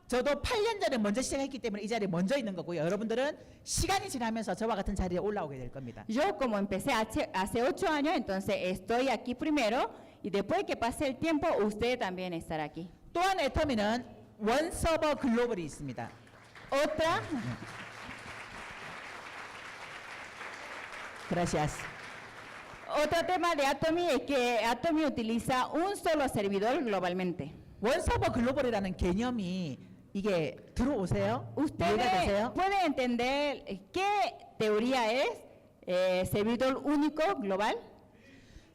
저도 8년 전에 먼저 시작했기 때문에 이 자리에 먼저 있는 거고요. 여러분들은 시간이 지나면서 저와 같은 자리에 올라오게 될 겁니다. Yo como empecé hace 8 años, entonces estoy aquí primero y después que pase el tiempo, usted también estará aquí. 또한 애터미는 원 서버 글로벌이 있습니다. Otra, Gracias. otro tema de Atomy es que Atomy utiliza un solo servidor globalmente. 원 서버 글로벌이라는 개념이 이게 들어오세요? 이해가 Ustedes 되세요? pueden entender qué teoría es servidor único global.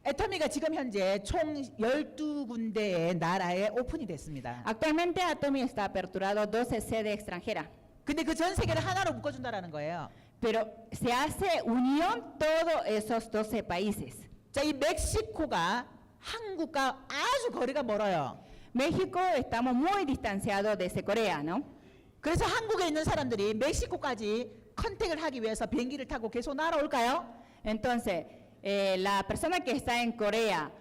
애터미가 지금 현재 총 12군데의 나라에 오픈이 됐습니다. Actualmente Atomy está aperturado 12 sedes extranjeras, 근데 그 전 세계를 하나로 묶어준다라는 거예요. pero se hace unión todos esos 12 países. 자, 이 멕시코가 한국과 아주 거리가 멀어요. México estamos muy distanciados de Corea, ¿no? 그래서 한국에 있는 사람들이 멕시코까지 컨택을 하기 위해서 비행기를 타고 계속 날아올까요? Entonces, la persona que está en Corea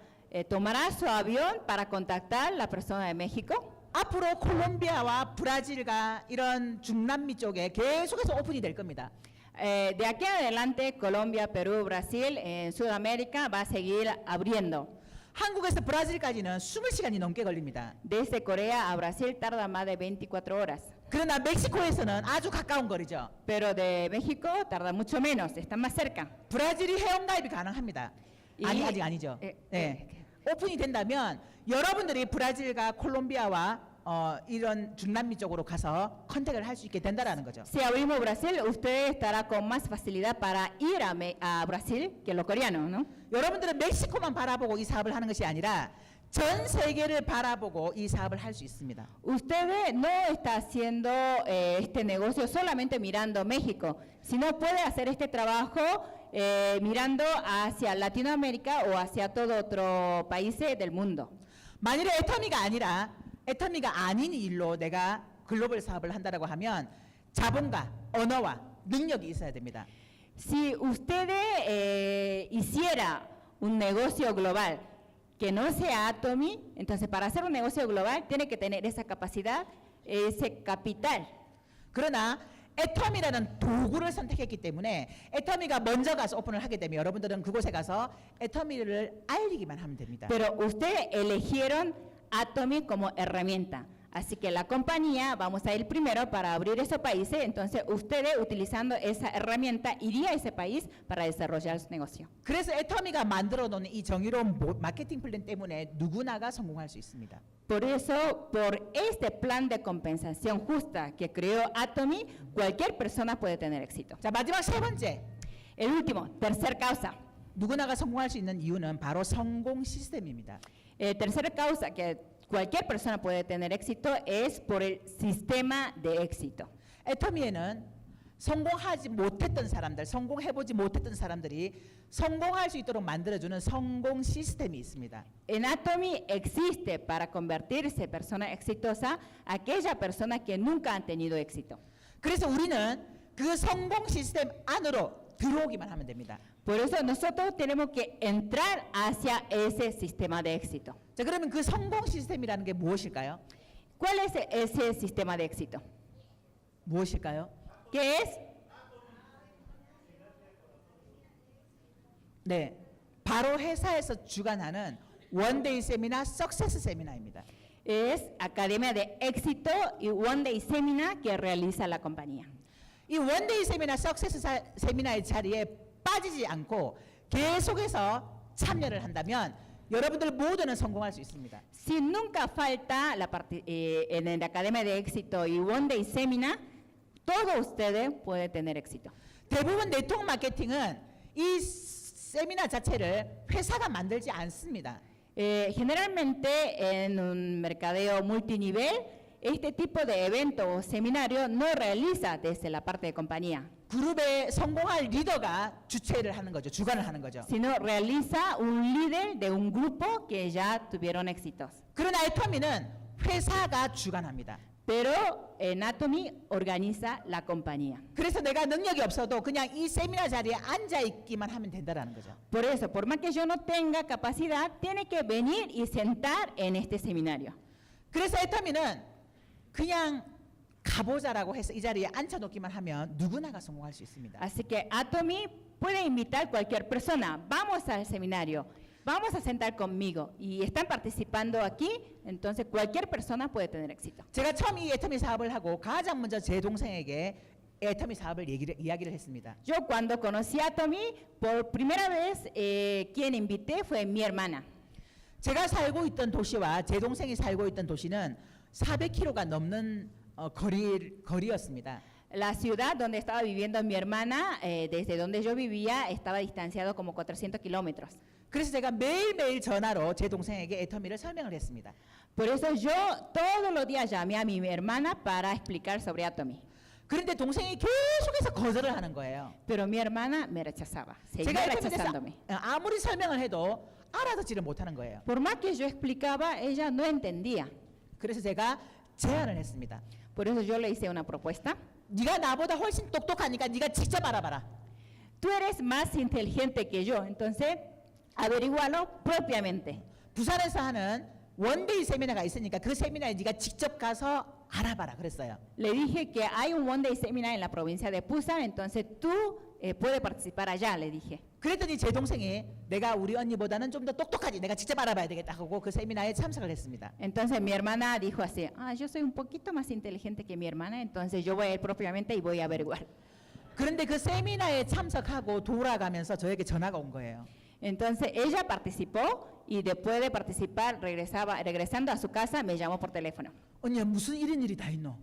tomará su avión para contactar a la persona de México. 앞으로 콜롬비아와 브라질과 이런 중남미 쪽에 계속해서 오픈이 될 겁니다. De aquí en adelante, Colombia, Perú, Brasil, en Sudamérica va a seguir abriendo. 한국에서 브라질까지는 20시간이 넘게 걸립니다. Desde Corea a Brasil tarda más de 24 horas, 그러나 멕시코에서는 아주 가까운 거리죠. pero de México tarda mucho menos, está más cerca. 브라질이 회원가입이 가능합니다. 아니, 이- 아직 아니죠. 예, 네. 오픈이 된다면 여러분들이 브라질과 콜롬비아와 이런 중남미 쪽으로 가서 컨택을 할 수 있게 된다라는 거죠. Si abrimos Brasil, usted estará con más facilidad para ir a Brasil que los coreanos, ¿no? 여러분들은 멕시코만 바라보고 이 사업을 하는 것이 아니라 전 세계를 바라보고 이 사업을 할 수 있습니다. Usted no está haciendo este negocio solamente mirando México, sino puede hacer este trabajo mirando hacia Latinoamérica o hacia todo otro país del mundo. 만일에 애터미가 아닌 일로 내가 글로벌 사업을 한다라고 하면 자본과 언어와 능력이 있어야 됩니다. Si usted hiciera un negocio global que no sea Atomy, entonces para hacer un negocio global tiene que tener esa capacidad, ese capital. 그러나 애터미라는 도구를 선택했기 때문에 애터미가 먼저 가서 오픈을 하게 되면 여러분들은 그곳에 가서 애터미를 알리기만 하면 됩니다. Pero ustedes eligieron Atomy como herramienta. Así que la compañía, vamos a ir primero para abrir esos países, entonces ustedes utilizando esa herramienta iría a ese país para desarrollar su negocio. 그래서 애터미가 만들어 놓은 이 정의로운 마케팅 플랜 때문에 누구나가 성공할 수 있습니다. Por eso, por este plan de compensación justa que creó Atomy, cualquier persona puede tener éxito. 자, 마지막 세 번째. El último, tercer causa. 누구나가 성공할 수 있는 이유는 바로 성공 시스템입니다. Tercera causa que cualquier persona puede tener éxito es por el sistema de éxito. 애터미에는 성공하지 못했던 사람들, 성공해보지 못했던 사람들이 성공할 수 있도록 만들어주는 성공 시스템이 있습니다. En Atomy existe para convertirse en persona exitosa aquella persona que nunca han tenido éxito. 그래서 우리는 그 성공 시스템 안으로 들어오기만 하면 됩니다. Por eso nosotros tenemos que entrar hacia ese sistema de éxito. 자, 그러면 그 성공 시스템이라는 게 무엇일까요? ¿Cuál es ese sistema de éxito? 무엇일까요? ¿Qué es? 네, 바로 회사에서 주관하는 원데이 세미나, 석세스 세미나입니다. Es Academia de Éxito y One Day Seminar que realiza la compañía. 이 원데이 세미나, 석세스 세미나의 자리에 빠지지 않고 계속해서 참여를 한다면 여러분들 모두는 성공할 수 있습니다. Si nunca falta en la Academia de Éxito y One Day Seminar, todos ustedes pueden tener éxito. 대부분 네트워크 마케팅은 이 세미나 자체를 회사가 만들지 않습니다. Generalmente en un mercadeo multinivel, este tipo de evento o seminario no realiza desde la parte de compañía, 그룹의 성공할 리더가 주최를 하는 거죠. 주관을 하는 거죠. sino realiza un líder de un grupo que ya tuvieron éxitos. 그러나 애터미는 회사가 주관합니다. Pero en Atomy organiza la compañía. 그래서 내가 능력이 없어도 그냥 이 세미나 자리에 앉아 있기만 하면 된다라는 거죠. Por eso, por más que yo no tenga capacidad, tiene que venir y sentar en este seminario. 그래서 애터미는 그냥 가보자라고 해서 이 자리에 앉혀놓기만 하면 누구나가 성공할 수 있습니다. Así que Atomy puede invitar cualquier persona. Vamos al seminario, vamos a sentar conmigo y están participando aquí, entonces cualquier persona puede tener éxito. 제가 처음 이 애터미 사업을 하고 가장 먼저 제 동생에게 애터미 사업을 이야기를 했습니다. Yo cuando conocí a Atomy, por primera vez quien invité fue mi hermana. 제가 살고 있던 도시와 제 동생이 살고 있던 도시는 400km가 넘는 거리였습니다. La ciudad donde estaba viviendo mi hermana, desde donde yo vivía, estaba distanciado como 400 kilómetros. 그래서 제가 매일매일 전화로 제 동생에게 애터미를 설명을 했습니다. Por eso yo todos los días llamé a mi hermana para explicar sobre Atomy. 그런데 동생이 계속해서 거절을 하는 거예요. Pero mi hermana me rechazaba, seguía 제가 애터미에 rechazándome. 대해서 아무리 설명을 해도 알아듣지를 못하는 거예요. Por más que yo explicaba, ella no entendía. 그래서 제가 제안을 했습니다. Por eso yo le hice una propuesta. 네가 나보다 훨씬 똑똑하니까 네가 직접 알아봐라. Tú eres más inteligente que yo, entonces averigualo propiamente. 부산에서 하는 원데이 세미나가 있으니까 그 세미나에 네가 직접 가서 알아봐라 그랬어요. Le dije que hay un one day seminar en la provincia de Pusan, entonces tú puedes participar allá, le dije. 그랬더니 제 동생이 내가 우리 언니보다는 좀 더 똑똑하지 내가 직접 알아봐야 되겠다 하고 그 세미나에 참석을 했습니다. Entonces mi hermana dijo así, yo soy un poquito más inteligente que mi hermana, entonces yo voy a ir propiamente y voy a averiguar. 그런데 그 세미나에 참석하고 돌아가면서 저에게 전화가 온 거예요. Entonces ella participó y después de participar, regresando a su casa, me llamó por teléfono. 언니야 무슨 이런 일이 다 있노?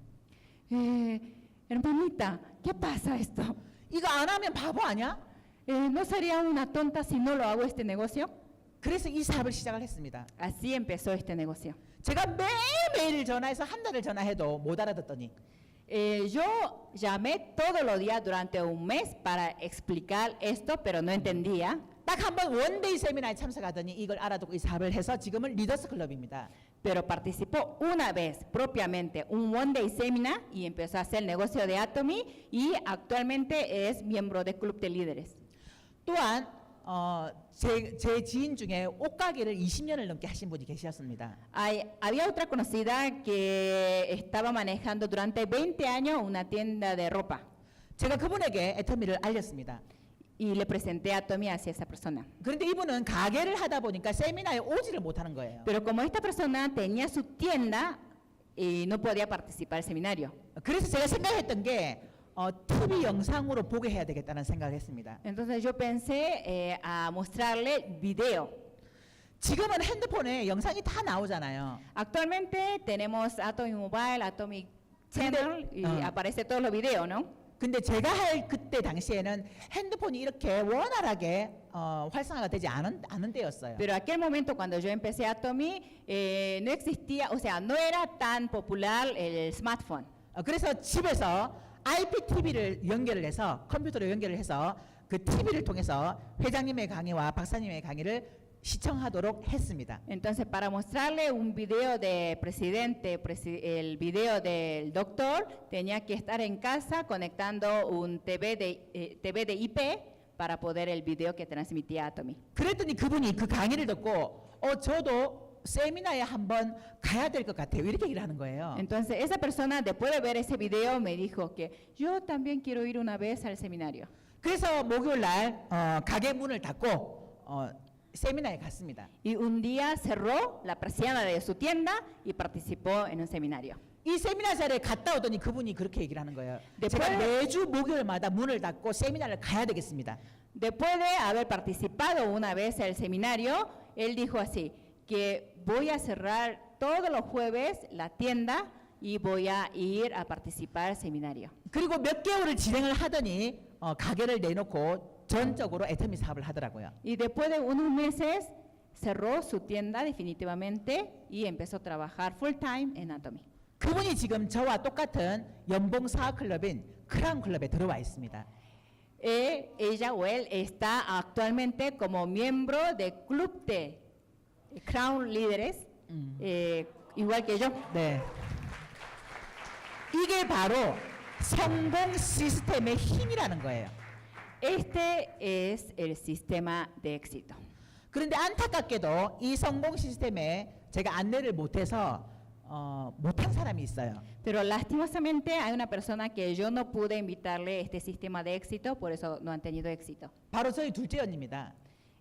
Hermanita, ¿qué pasa esto? 이거 안 하면 바보 아니야? ¿No sería una tonta si no lo hago este negocio? 그래서 이 사업을 시작을 했습니다. Así empezó este negocio. 제가 매일매일 전화해서 한 달을 전화해도 못 알아듣더니 Yo llamé todos los días durante un mes para explicar esto, pero no entendía. 딱 한 번 원데이 세미나에 참석하더니 이걸 알아듣고 이 사업을 해서 지금은 리더스 클럽입니다. Pero participó una vez propiamente un one day seminar y empezó a hacer el negocio de Atomy y actualmente es miembro del club de líderes. 또한 제 지인 중에 옷가게를 20년을 넘게 하신 분이 계셨습니다. Había otra conocida que estaba manejando durante 20 años una tienda de ropa 제가 그분에게 애터미를 알렸습니다. y le presenté a Atomy hacia esa persona. 그런데 이분은 가게를 하다 보니까 세미나에 오지를 못하는 거예요. Pero como esta persona tenía su tienda y no podía participar del seminario. 그래서 제가 생각했던 게 TV 영상으로 보게 해야 되겠다는 생각을 했습니다. Entonces yo pensé a mostrarle video. 지금은 핸드폰에 영상이 다 나오잖아요. Actualmente tenemos Atomy Mobile, Atomy Channel y aparece todos los videos, ¿no? 근데 제가 할 그때 당시에는 핸드폰이 이렇게 원활하게 활성화가 되지 않은 때였어요. Pero aquel momento cuando yo empecé Atomy no existía, o sea, no era tan popular el smartphone. 그래서 집에서 IPTV를 연결을 해서 컴퓨터로 연결을 해서 그 TV를 통해서 회장님의 강의와 박사님의 강의를 시청하도록 했습니다. Entonces, para mostrarle un video de presidente, el video del doctor, tenía que estar en casa conectando un TV de IP para poder el video que transmitía Atomy. 그랬더니 그분이 그 강의를 듣고 저도 세미나에 한번 가야 될 것 같아요. 이렇게 얘기를 하는 거예요. Entonces, esa persona, después de ver ese video, me dijo que yo también quiero ir una vez al seminario. 그래서 목요일 날 가게 문을 닫고 세미나에 갔습니다. Y un día cerró la persiana de su tienda y participó en un seminario. 이 세미나 자리에 갔다 오더니 그분이 그렇게 얘기를 하는 거예요. 네, 제가 pues- 매주 목요일마다 문을 닫고 세미나를 가야 되겠습니다. Después de haber participado una vez en el seminario, él dijo así, que voy a cerrar todos los jueves la tienda y voy a ir a participar al seminario. 그리고 몇 개월을 진행을 하더니 가게를 내놓고 전적으로 애터미 사업을 하더라고요. Y después de unos meses cerró su tienda definitivamente y empezó a trabajar full time en Atomy. 그분이 지금 저와 똑같은 연봉 사업 클럽인 크라운 클럽에 들어와 있습니다. Ella o él está actualmente como miembro del club de Crown Líderes, igual que yo. 네. 이게 바로 성공 시스템의 힘이라는 거예요. Este es el sistema de éxito. 그런데 안타깝게도 이 성공 시스템에 제가 안내를 못해서 못한 사람이 있어요. Pero lastimosamente hay una persona que yo no pude invitarle este sistema de éxito, por eso no han tenido éxito. 바로 저희 둘째 언니입니다.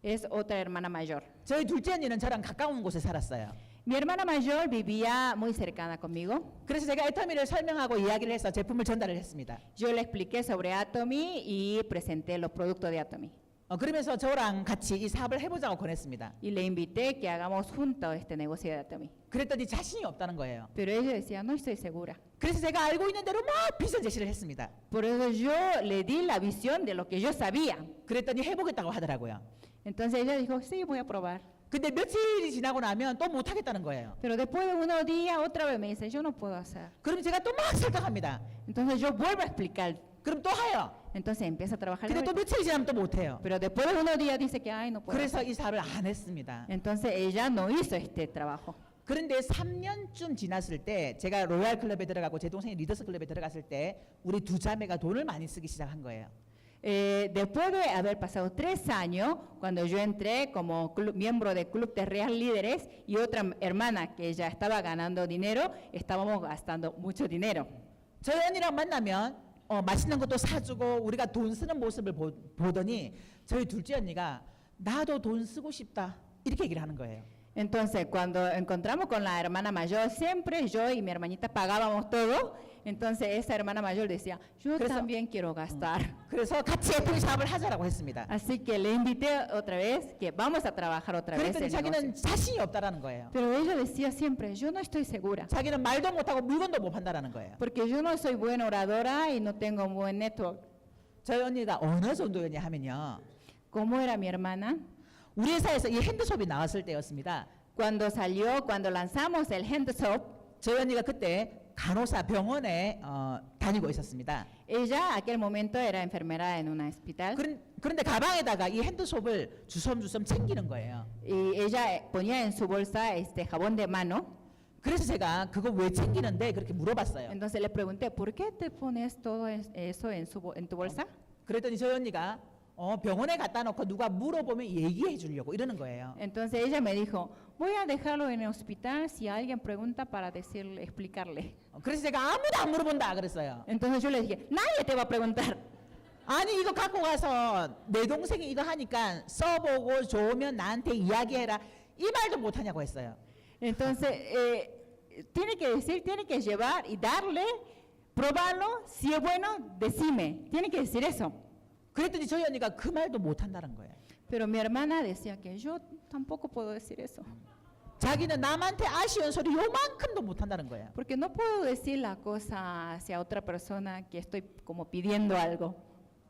Es otra hermana mayor. 저희 둘째 언니는 저랑 가까운 곳에 살았어요. Mi hermana mayor vivía muy cercana conmigo. 그래서 제가 애터미를 설명하고 이야기를 해서 제품을 전달을 했습니다. Yo le expliqué sobre Atomy y presenté los productos de Atomy. 그러면서 저랑 같이 이 사업을 해보자고 권했습니다. y le invité que hagamos juntos este negocio de Atomy. 그랬더니 자신이 없다는 거예요. Pero ella decía, no estoy segura. 그래서 제가 알고 있는 대로 막 비전 제시를 했습니다. Por eso yo le di la visión de lo que yo sabía. 그랬더니 해보겠다고 하더라고요. Entonces ella dijo, sí, voy a probar. 근데 며칠이 지나고 나면 또 못하겠다는 거예요. Pero después de unos días, otra vez me dice, yo no puedo hacer. 그럼 제가 또 막 설득합니다. Entonces yo vuelvo a explicar. 그럼 또 해요. Entonces empieza a trabajar. 근데 또 며칠이 지나면 또 못해요. Pero después de unos días dice que, ay, no puedo. 그래서 이 사업을 안 했습니다. Entonces ella no hizo este trabajo. 그런데 3년쯤 지났을 때 제가 로얄 클럽에 들어가고 제 동생이 리더스 클럽에 들어갔을 때 우리 두 자매가 돈을 많이 쓰기 시작한 거예요. Después de haber pasado 3 años, cuando yo entré como miembro del Club de Real Líderes y otra hermana que ya estaba ganando dinero, estábamos gastando mucho dinero. 저희 언니랑 만나면 맛있는 것도 사주고 우리가 돈 쓰는 모습을 보더니 저희 둘째 언니가 나도 돈 쓰고 싶다 이렇게 얘기를 하는 거예요. Entonces, cuando encontramos con la hermana mayor, siempre yo y mi hermanita pagábamos todo. Entonces, esa hermana mayor decía, yo 그래서- también quiero gastar. 그래서 같이 애터미 사업을 하자라고 했습니다. Así que le invité otra vez que vamos a trabajar otra vez. 그랬더니 el 자기는 negocio. 자신이 없다라는 거예요. Pero ella decía siempre, yo no estoy segura. 자기는 말도 못하고 물건도 못 판다라는 거예요. Porque yo no soy buena oradora y no tengo un buen network. 저희 언니가 어느 정도였냐 하면요. ¿Cómo era mi hermana? 우리 회사에서 이 핸드숍이 나왔을 때였습니다. Cuando lanzamos el Handshop, 저희 언니가 그때 간호사 병원에 다니고 있었습니다. ella aquel momento era enfermera en un hospital 그런데 가방에다가 이 핸드숍을 주섬주섬 챙기는 거예요. y ella ponía en su bolsa este jabón de mano. 그래서 제가 그거 왜 챙기는데 그렇게 물어봤어요. Entonces le pregunté, ¿por qué te pones todo eso en tu bolsa? 그랬더니 저희 언니가 병원에 갖다 놓고 누가 물어보면 얘기해 주려고 이러는 거예요. Entonces ella me dijo, voy a dejarlo en el hospital si alguien pregunta para decirle, explicarle. 그래서 제가 아무도 안 물어본다 그랬어요. Entonces yo le dije, nadie te va a preguntar. 아니 이거 갖고 가서 내 동생이 이거 하니까 써보고 좋으면 나한테 이야기해라 이 말도 못하냐고 했어요. Entonces, tiene que decir, tiene que llevar y darle, probarlo, si es bueno, decime. Tiene que decir eso. 그랬더니 저희 언니가 그 말도 못한다는 거예요. Pero mi hermana decía que yo tampoco puedo decir eso. 자기는 남한테 아쉬운 소리 요만큼도 못한다는 거예요. Porque no puedo decir la cosa hacia otra persona que estoy como pidiendo algo.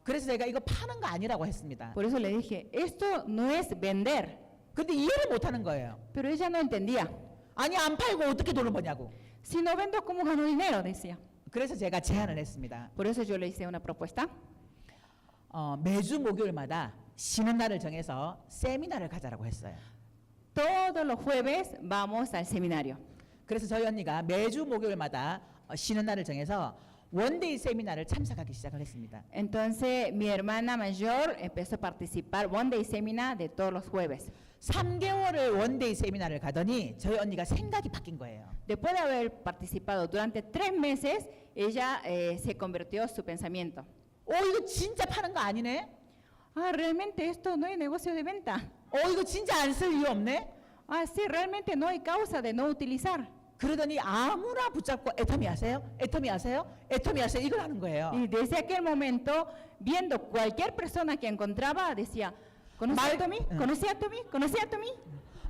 그래서 제가 이거 파는 거 아니라고 했습니다. Por eso le dije, esto no es vender. 근데 이해를 못하는 거예요. Pero ella no entendía. 아니 안 팔고 어떻게 돈을 버냐고. Si no vendo, ¿cómo gano dinero? Decía. 그래서 제가 제안을 했습니다. Por eso yo le hice una propuesta. 매주 목요일마다 쉬는 날을 정해서 세미나를 가자라고 했어요. Todos los jueves vamos al seminario. 그래서 저희 언니가 매주 목요일마다 쉬는 날을 정해서 원데이 세미나를 참석하기 시작을 했습니다. Entonces mi hermana mayor empezó a participar one day seminar de todos los jueves. 3개월을 원데이 세미나를 가더니 저희 언니가 생각이 바뀐 거예요. Después de haber participado durante 3 meses, ella se convirtió su pensamiento. 이거 진짜 파는 거 아니네? Ah, realmente esto no hay negocio de venta. 이거 진짜 안 쓸 이유 없네? Ah, sí, realmente no hay causa de no utilizar. 그러더니 아무나 붙잡고 애터미 하세요? 애터미 하세요? 애터미 하세요? 이걸 하는 거예요. Y desde aquel momento, viendo cualquier persona que encontraba, decía, ¿conocí a Tommy? ¿Conocí a Tommy? ¿Conocí a Tommy?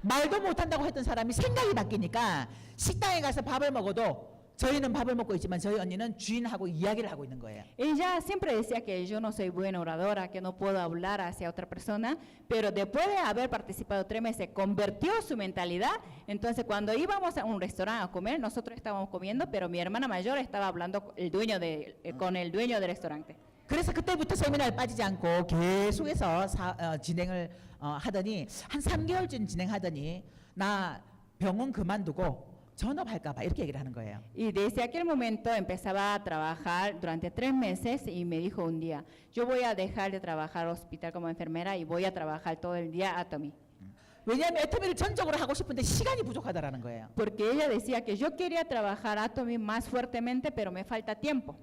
말도 못한다고 했던 사람이 생각이 바뀌니까 식당에 가서 밥을 먹어도 저희는 밥을 먹고 있지만 저희 언니는 주인하고 이야기를 하고 있는 거예요. Ella siempre decía que yo no soy buena oradora, que no puedo hablar hacia otra persona, pero después de haber participado 3 meses, convirtió su mentalidad. Entonces, cuando íbamos a un restaurante a comer, nosotros estábamos comiendo, pero mi hermana mayor estaba hablando con el dueño del restaurante. 그래서 그때부터 세미나에 빠지지 않고 계속해서 진행을 하더니 한 3개월쯤 진행하더니 나 병원 그만두고 전업할까 봐 이렇게 얘기를 하는 거예요. Y desde aquel momento empezaba a trabajar durante 3 meses y me dijo un día, yo voy a dejar de trabajar hospital como enfermera y voy a trabajar todo el día a Tommy. 왜냐하면 애터미를 전적으로 하고 싶은데 시간이 부족하다라는 거예요. Porque ella decía que yo quería trabajar Atomy más fuertemente, pero me falta tiempo.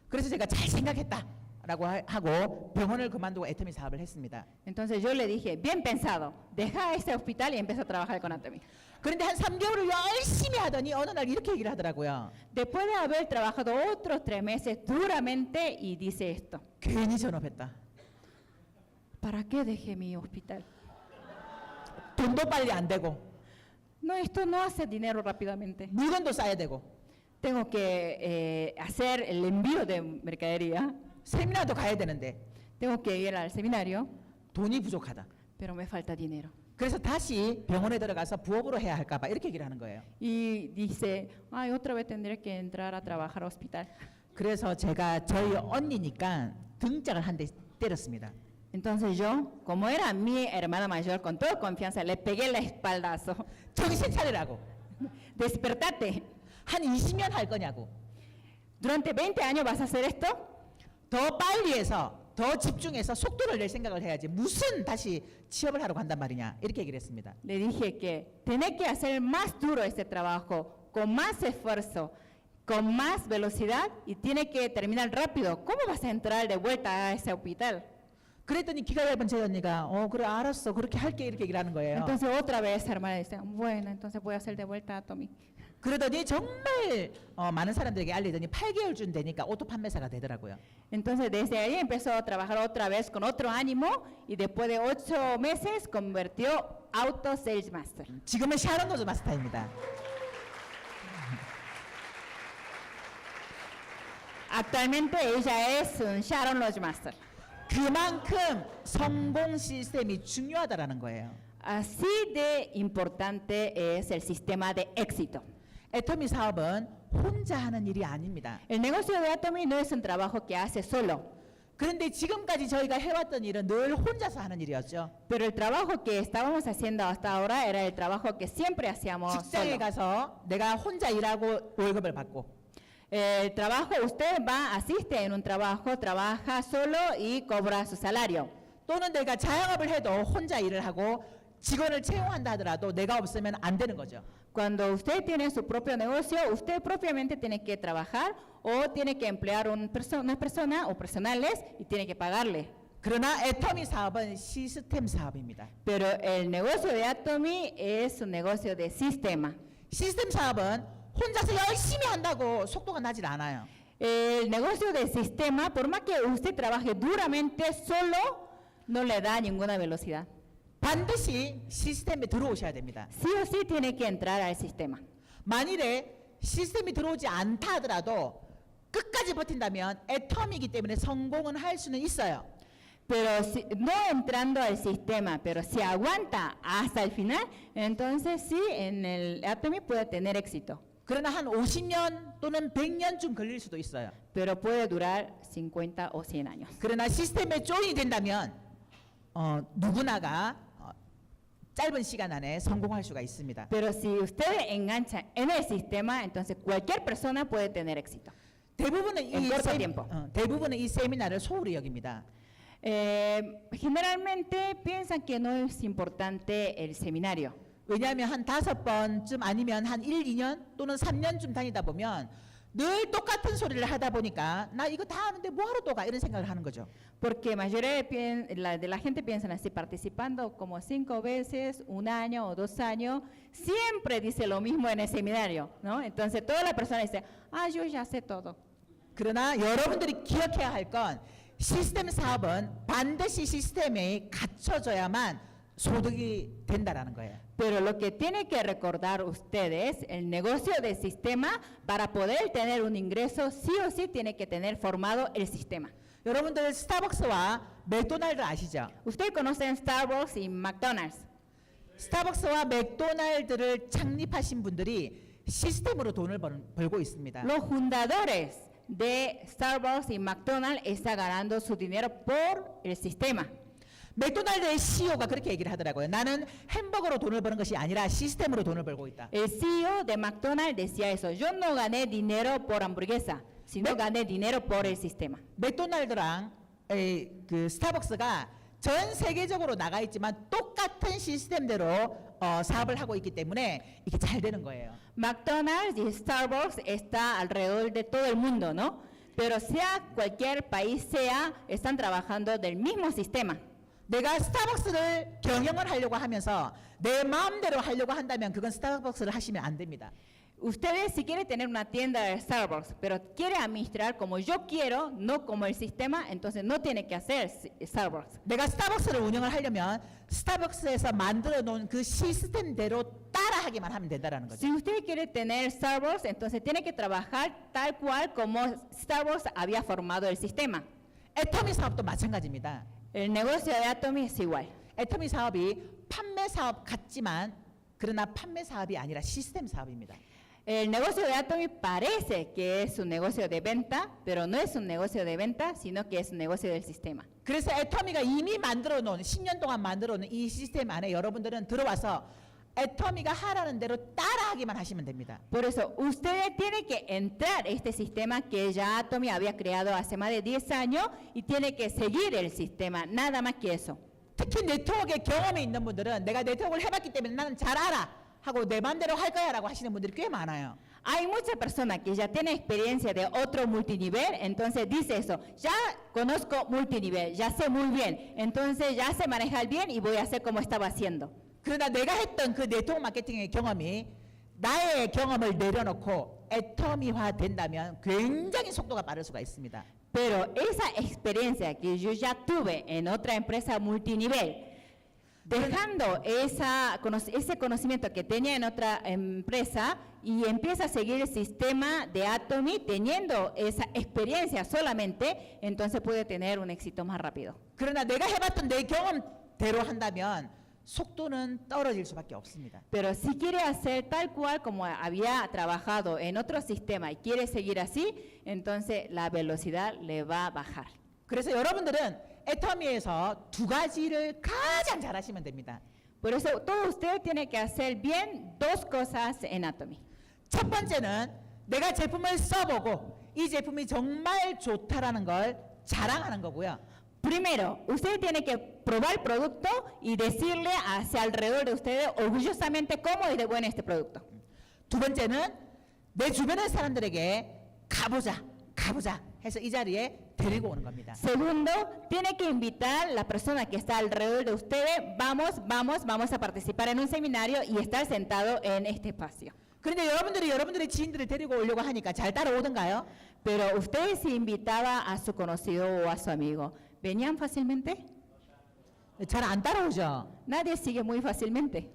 그래서 제가 잘 생각했다라고 하고 병원을 그만두고 애터미 사업을 했습니다. Entonces yo le dije, bien pensado, deja ese hospital y empieza a trabajar con Atomy. 그런데 한 3개월을 열심히 하더니 어느 날 이렇게 얘기를 하더라고요. Después de haber trabajado otros 3 meses duramente y dice esto, 괜히 전업했다. ¿para qué dejé mi hospital? 돈도 빨리 안 되고 No, esto no hace dinero rápidamente. 물건도 싸야 되고 Tengo que hacer el envío de mercadería, 세미나도 가야 되는데 tengo que ir al seminario, 돈이 부족하다. pero me falta dinero. 그래서 다시 병원에 들어가서 부업으로 해야 할까 봐 이렇게 얘기를 하는 거예요. Y dice, ay, otra vez tendré que entrar a trabajar al hospital. 그래서 제가 저희 언니니까 등짝을 한 대 때렸습니다. Entonces yo, como era mi hermana mayor, con toda confianza, le pegué el espaldazo. 정신 차리라고. Despertate. 한 20년 할 거냐고. ¿Durante 20 años vas a hacer esto? 더 빨리 해서 더 집중해서 속도를 낼 생각을 해야지. 무슨 다시 취업을 하러 간단 말이냐. 이렇게 얘기를 했습니다. Le dije que tenés que hacer más duro ese trabajo, con más esfuerzo, con más velocidad y tiene que terminar rápido. ¿Cómo vas a entrar de vuelta a ese hospital? 그랬더니 기가 얇은 제 언니가 그래 알았어 그렇게 할게 이렇게 얘기를 하는 거예요. Entonces otra vez hermana dice, bueno, entonces voy a hacer de vuelta a Tommy. 그러더니 정말 많은 사람들에게 알리더니 8개월 준 되니까 오토 판매사가 되더라고요. Entonces desde ahí empezó a trabajar otra vez con otro ánimo y después de 8 meses convirtió Auto Sales Master. 지금은 샤론 로즈 마스터입니다. Actualmente ella es un Sharon Lodge Master. 그만큼 성공 시스템이 중요하다라는 거예요. Así de importante es el sistema de éxito. 애터미 사업은 혼자 하는 일이 아닙니다. El negocio de Atomy no es un trabajo que hace solo, 그런데 지금까지 저희가 해왔던 일은 늘 혼자서 하는 일이었죠. pero el trabajo que estábamos haciendo hasta ahora era el trabajo que siempre hacíamos 직장에 solo. 가서 내가 혼자 일하고 월급을 받고 El trabajo, usted va, asiste en un trabajo, trabaja solo y cobra su salario. 또는 내가 자영업을 해도 혼자 일을 하고 직원을 채용한다 하더라도 내가 없으면 안 되는 거죠. Cuando usted tiene su propio negocio, usted propiamente tiene que trabajar o tiene que emplear una persona o personales y tiene que pagarle. 그러나 애터미 사업은 시스템 사업입니다. Pero el negocio de Atomy es un negocio de sistema. 시스템 사업은 혼자서 열심히 한다고 속도가 나질 않아요. El negocio de sistema, por más que usted trabaje duramente solo, no le da ninguna velocidad. 반드시 시스템에 들어오셔야 됩니다. Sí o sí tiene que entrar al sistema. 만일에 시스템이 들어오지 않다 하더라도 끝까지 버틴다면 애터미이기 때문에 성공은 할 수는 있어요. Pero si, no entrando al sistema, pero si aguanta hasta el final, entonces sí, en el Atomy puede tener éxito. 그러나 한 50년 또는 100년쯤 걸릴 수도 있어요. Pero puede durar 50 o 100 años. 그러나 시스템에 조인이 된다면 누구나가 짧은 시간 안에 성공할 수가 있습니다. Pero si usted engancha en el sistema, entonces cualquier persona puede tener éxito. 대부분은 En corto tiempo. 대부분은 이 세미나를 소홀히 여깁니다. Generalmente piensan que no es importante el seminario. 왜냐하면 한 5번쯤 아니면 한 1, 2년 또는 3년쯤 다니다 보면 늘 똑같은 소리를 하다 보니까 나 이거 다 아는데 뭐하러 또 가 이런 생각을 하는 거죠. Porque mayoría de la gente piensan así, participando como 5 veces, 1 año o 2 años, siempre dice lo mismo en el seminario, ¿no? Entonces toda la persona dice, yo ya sé todo. 그러나 여러분들이 기억해야 할 건 시스템 사업은 반드시 시스템에 갖춰져야만 소득이 된다라는 거예요. Pero lo que tiene que recordar ustedes, el negocio del sistema, para poder tener un ingreso, sí o sí tiene que tener formado el sistema. 여러분들 스타벅스와 맥도날드 아시죠? Ustedes conocen Starbucks y McDonald's. 스타벅스와 맥도날드를 창립하신 분들이 시스템으로 돈을 벌고 있습니다. Los fundadores de Starbucks y McDonald's están ganando su dinero por el sistema. 맥도날드의 CEO가 그렇게 얘기를 하더라고요. 나는 햄버거로 돈을 버는 것이 아니라 시스템으로 돈을 벌고 있다. El CEO de McDonald's decía eso, yo no gané dinero por hamburguesa, sino gané dinero por el sistema. 맥도날드랑 그 스타벅스가 전 세계적으로 나가 있지만 똑같은 시스템대로 사업을 하고 있기 때문에 이게 잘 되는 거예요. McDonald's y Starbucks está alrededor de todo el mundo, ¿no? Pero sea cualquier país sea, están trabajando del mismo sistema. 내가 스타벅스를 경영을 하려고 하면서 내 마음대로 하려고 한다면 그건 스타벅스를 하시면 안 됩니다. Ustedes si quieren tener una tienda de Starbucks, pero quiere administrar como yo quiero, no como el sistema, entonces no tiene que hacer Starbucks. 내가 스타벅스를 운영을 하려면 스타벅스에서 만들어 놓은 그 시스템대로 따라하기만 하면 된다라는 거죠. Si usted quiere tener Starbucks, entonces tiene que trabajar tal cual como Starbucks había formado el sistema. 애터미 사업도 마찬가지입니다. El negocio de Atomy es igual. 애터미 사업이 판매 사업 같지만 그러나 판매 사업이 아니라 시스템 사업입니다. El negocio de Atomy parece que es un negocio de venta, pero no es un negocio de venta, sino que es un negocio del sistema. 그래서 애터미가 이미 만들어 놓은 10년 동안 만들어 놓은 이 시스템 안에 여러분들은 들어와서 애터미가 하라는 대로 따라하기만 하시면 됩니다. Por eso, ustedes tienen que entrar a este sistema que ya Atomy había creado hace más de 10 años y tiene que seguir el sistema, nada más que eso. 특히 네트워크에 경험이 있는 분들은 내가 네트워크를 해봤기 때문에 나는 잘 알아 하고 내 맘대로 할 거야라고 하시는 분들이 꽤 많아요. Hay muchas personas que ya tienen experiencia de otro multinivel, entonces dice eso, ya conozco multinivel, ya sé muy bien, entonces ya sé manejar bien y voy a hacer como estaba haciendo. 그러나 내가 했던 그 네트워크 마케팅의 경험이 나의 경험을 내려놓고 애터미화 된다면 굉장히 속도가 빠를 수가 있습니다. Pero esa experiencia que yo ya tuve en otra empresa multinivel, dejando ese conocimiento que tenía en otra empresa y empieza a seguir el sistema de Atomy teniendo esa experiencia solamente, entonces puede tener un éxito más rápido. 그러나 내가 해봤던 내 경험대로 한다면 속도는 떨어질 수밖에 없습니다. Pero si quiere hacer tal cual como había trabajado en otro sistema y quiere seguir así, entonces la velocidad le va a bajar. 그래서 여러분들은 애터미에서 두 가지를 가장 잘하시면 됩니다. Por eso todo usted tiene que hacer bien dos cosas en Atomy. 첫 번째는 내가 제품을 써보고 이 제품이 정말 좋다라는 걸 자랑하는 거고요. Primero, usted tiene que probar el producto y decirle hacia alrededor de ustedes orgullosamente cómo es de bueno este producto. 두 번째는 내 주변의 사람들에게 가보자 해서 이 자리에 데리고 오는 겁니다. Segundo, tiene que invitar a la persona que está alrededor de ustedes, vamos a participar en un seminario y estar sentado en este espacio. 그런데 여러분들이 여러분들의 지인들을 데리고 오려고 하니까 잘 따라오던가요? Pero usted si invitaba a su conocido o a su amigo, ¿venían fácilmente? 잘 안 따라오죠. Nadie sigue muy fácilmente.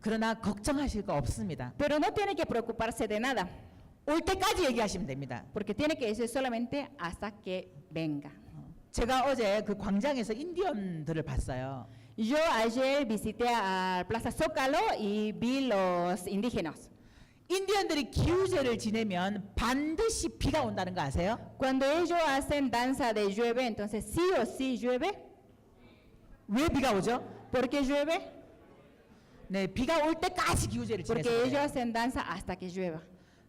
그러나 걱정하실 거 없습니다. Pero no tiene que preocuparse de nada, 올 때까지 얘기하시면 됩니다. porque tiene que decir solamente hasta que venga. 제가 어제 그 광장에서 인디언들을 봤어요. Yo ayer visité a Plaza Zócalo y vi los indígenas. 인디언들이 기우제를 지내면 반드시 비가 온다는 거 아세요? Cuando ellos hacen danza de llueve, entonces sí o sí llueve. 왜 비가 오죠? ¿Por qué llueve? 네, 비가 올 때까지 기우제를 지내서 Porque ellos 그래요. hacen danza hasta que llueva.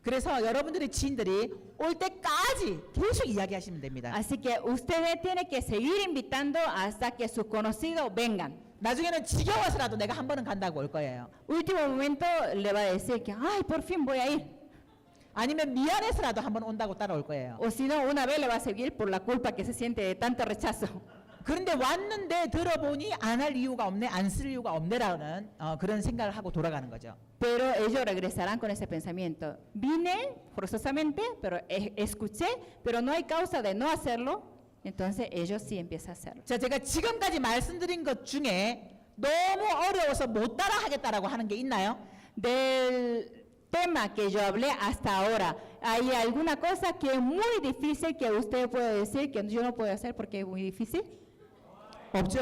그래서 여러분들의 지인들이 올 때까지 계속 이야기하시면 됩니다. Así que ustedes tienen que seguir invitando hasta que sus conocidos vengan. 나중에는 지겨워서라도 내가 한 번은 간다고 올 거예요. Último momento le va a decir que, ay, por fin voy a ir. 아니면 미안해서라도 한 번 온다고 따라올 거예요. O si no, una vez le va a seguir por la culpa que se siente de tanto rechazo. 그런데 왔는데 들어보니 안 할 이유가 없네, 안 쓸 이유가 없네라는 그런 생각을 하고 돌아가는 거죠. Pero ellos regresarán con ese pensamiento. Vine forzosamente, pero escuché, pero no hay causa de no hacerlo. Entonces ellos sí empiezan a hacerlo. 자, 제가 지금까지 말씀드린 것 중에 너무 어려워서 못 따라 하겠다라고 하는 게 있나요? Del tema que yo hablé hasta ahora, ¿hay alguna cosa que es muy difícil que usted puede decir que yo no puedo hacer porque es muy difícil? 없죠.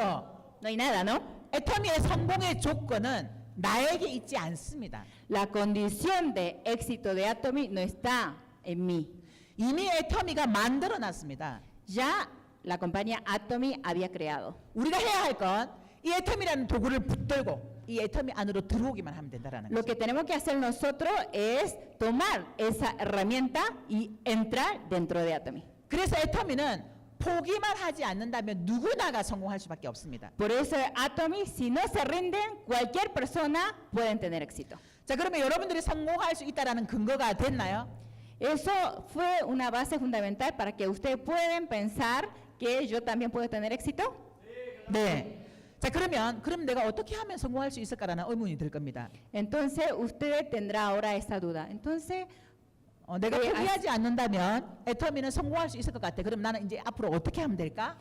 No hay nada, ¿no? 애터미의 성공의 조건은 나에게 있지 않습니다. La condición de éxito de Atomy no está en mí. 이미 애터미가 만들어 놨습니다. Ya la compañía Atomy había creado. 우리가 해야 할 건 이 애터미라는 도구를 붙들고 이 애터미 안으로 들어오기만 하면 된다라는 Lo 거죠. que tenemos que hacer nosotros es tomar esa herramienta y entrar dentro de Atomy. 그래서 애터미는 포기만 하지 않는다면 누구나가 성공할 수밖에 없습니다. Por eso Atomy, si no se rinden, cualquier persona puede tener éxito. 자, 그러면 여러분들이 성공할 수 있다라는 근거가 됐나요? Eso fue una base fundamental para que ustedes puedan pensar que yo también puedo tener éxito. 네. 자, 그럼 내가 어떻게 하면 성공할 수 있을까라는 의문이 들 겁니다. Entonces usted tendrá ahora esta duda. Entonces, 내가 네, 포기하지 않는다면 애터미는 성공할 수 있을 것 같아. 그럼 나는 이제 앞으로 어떻게 하면 될까?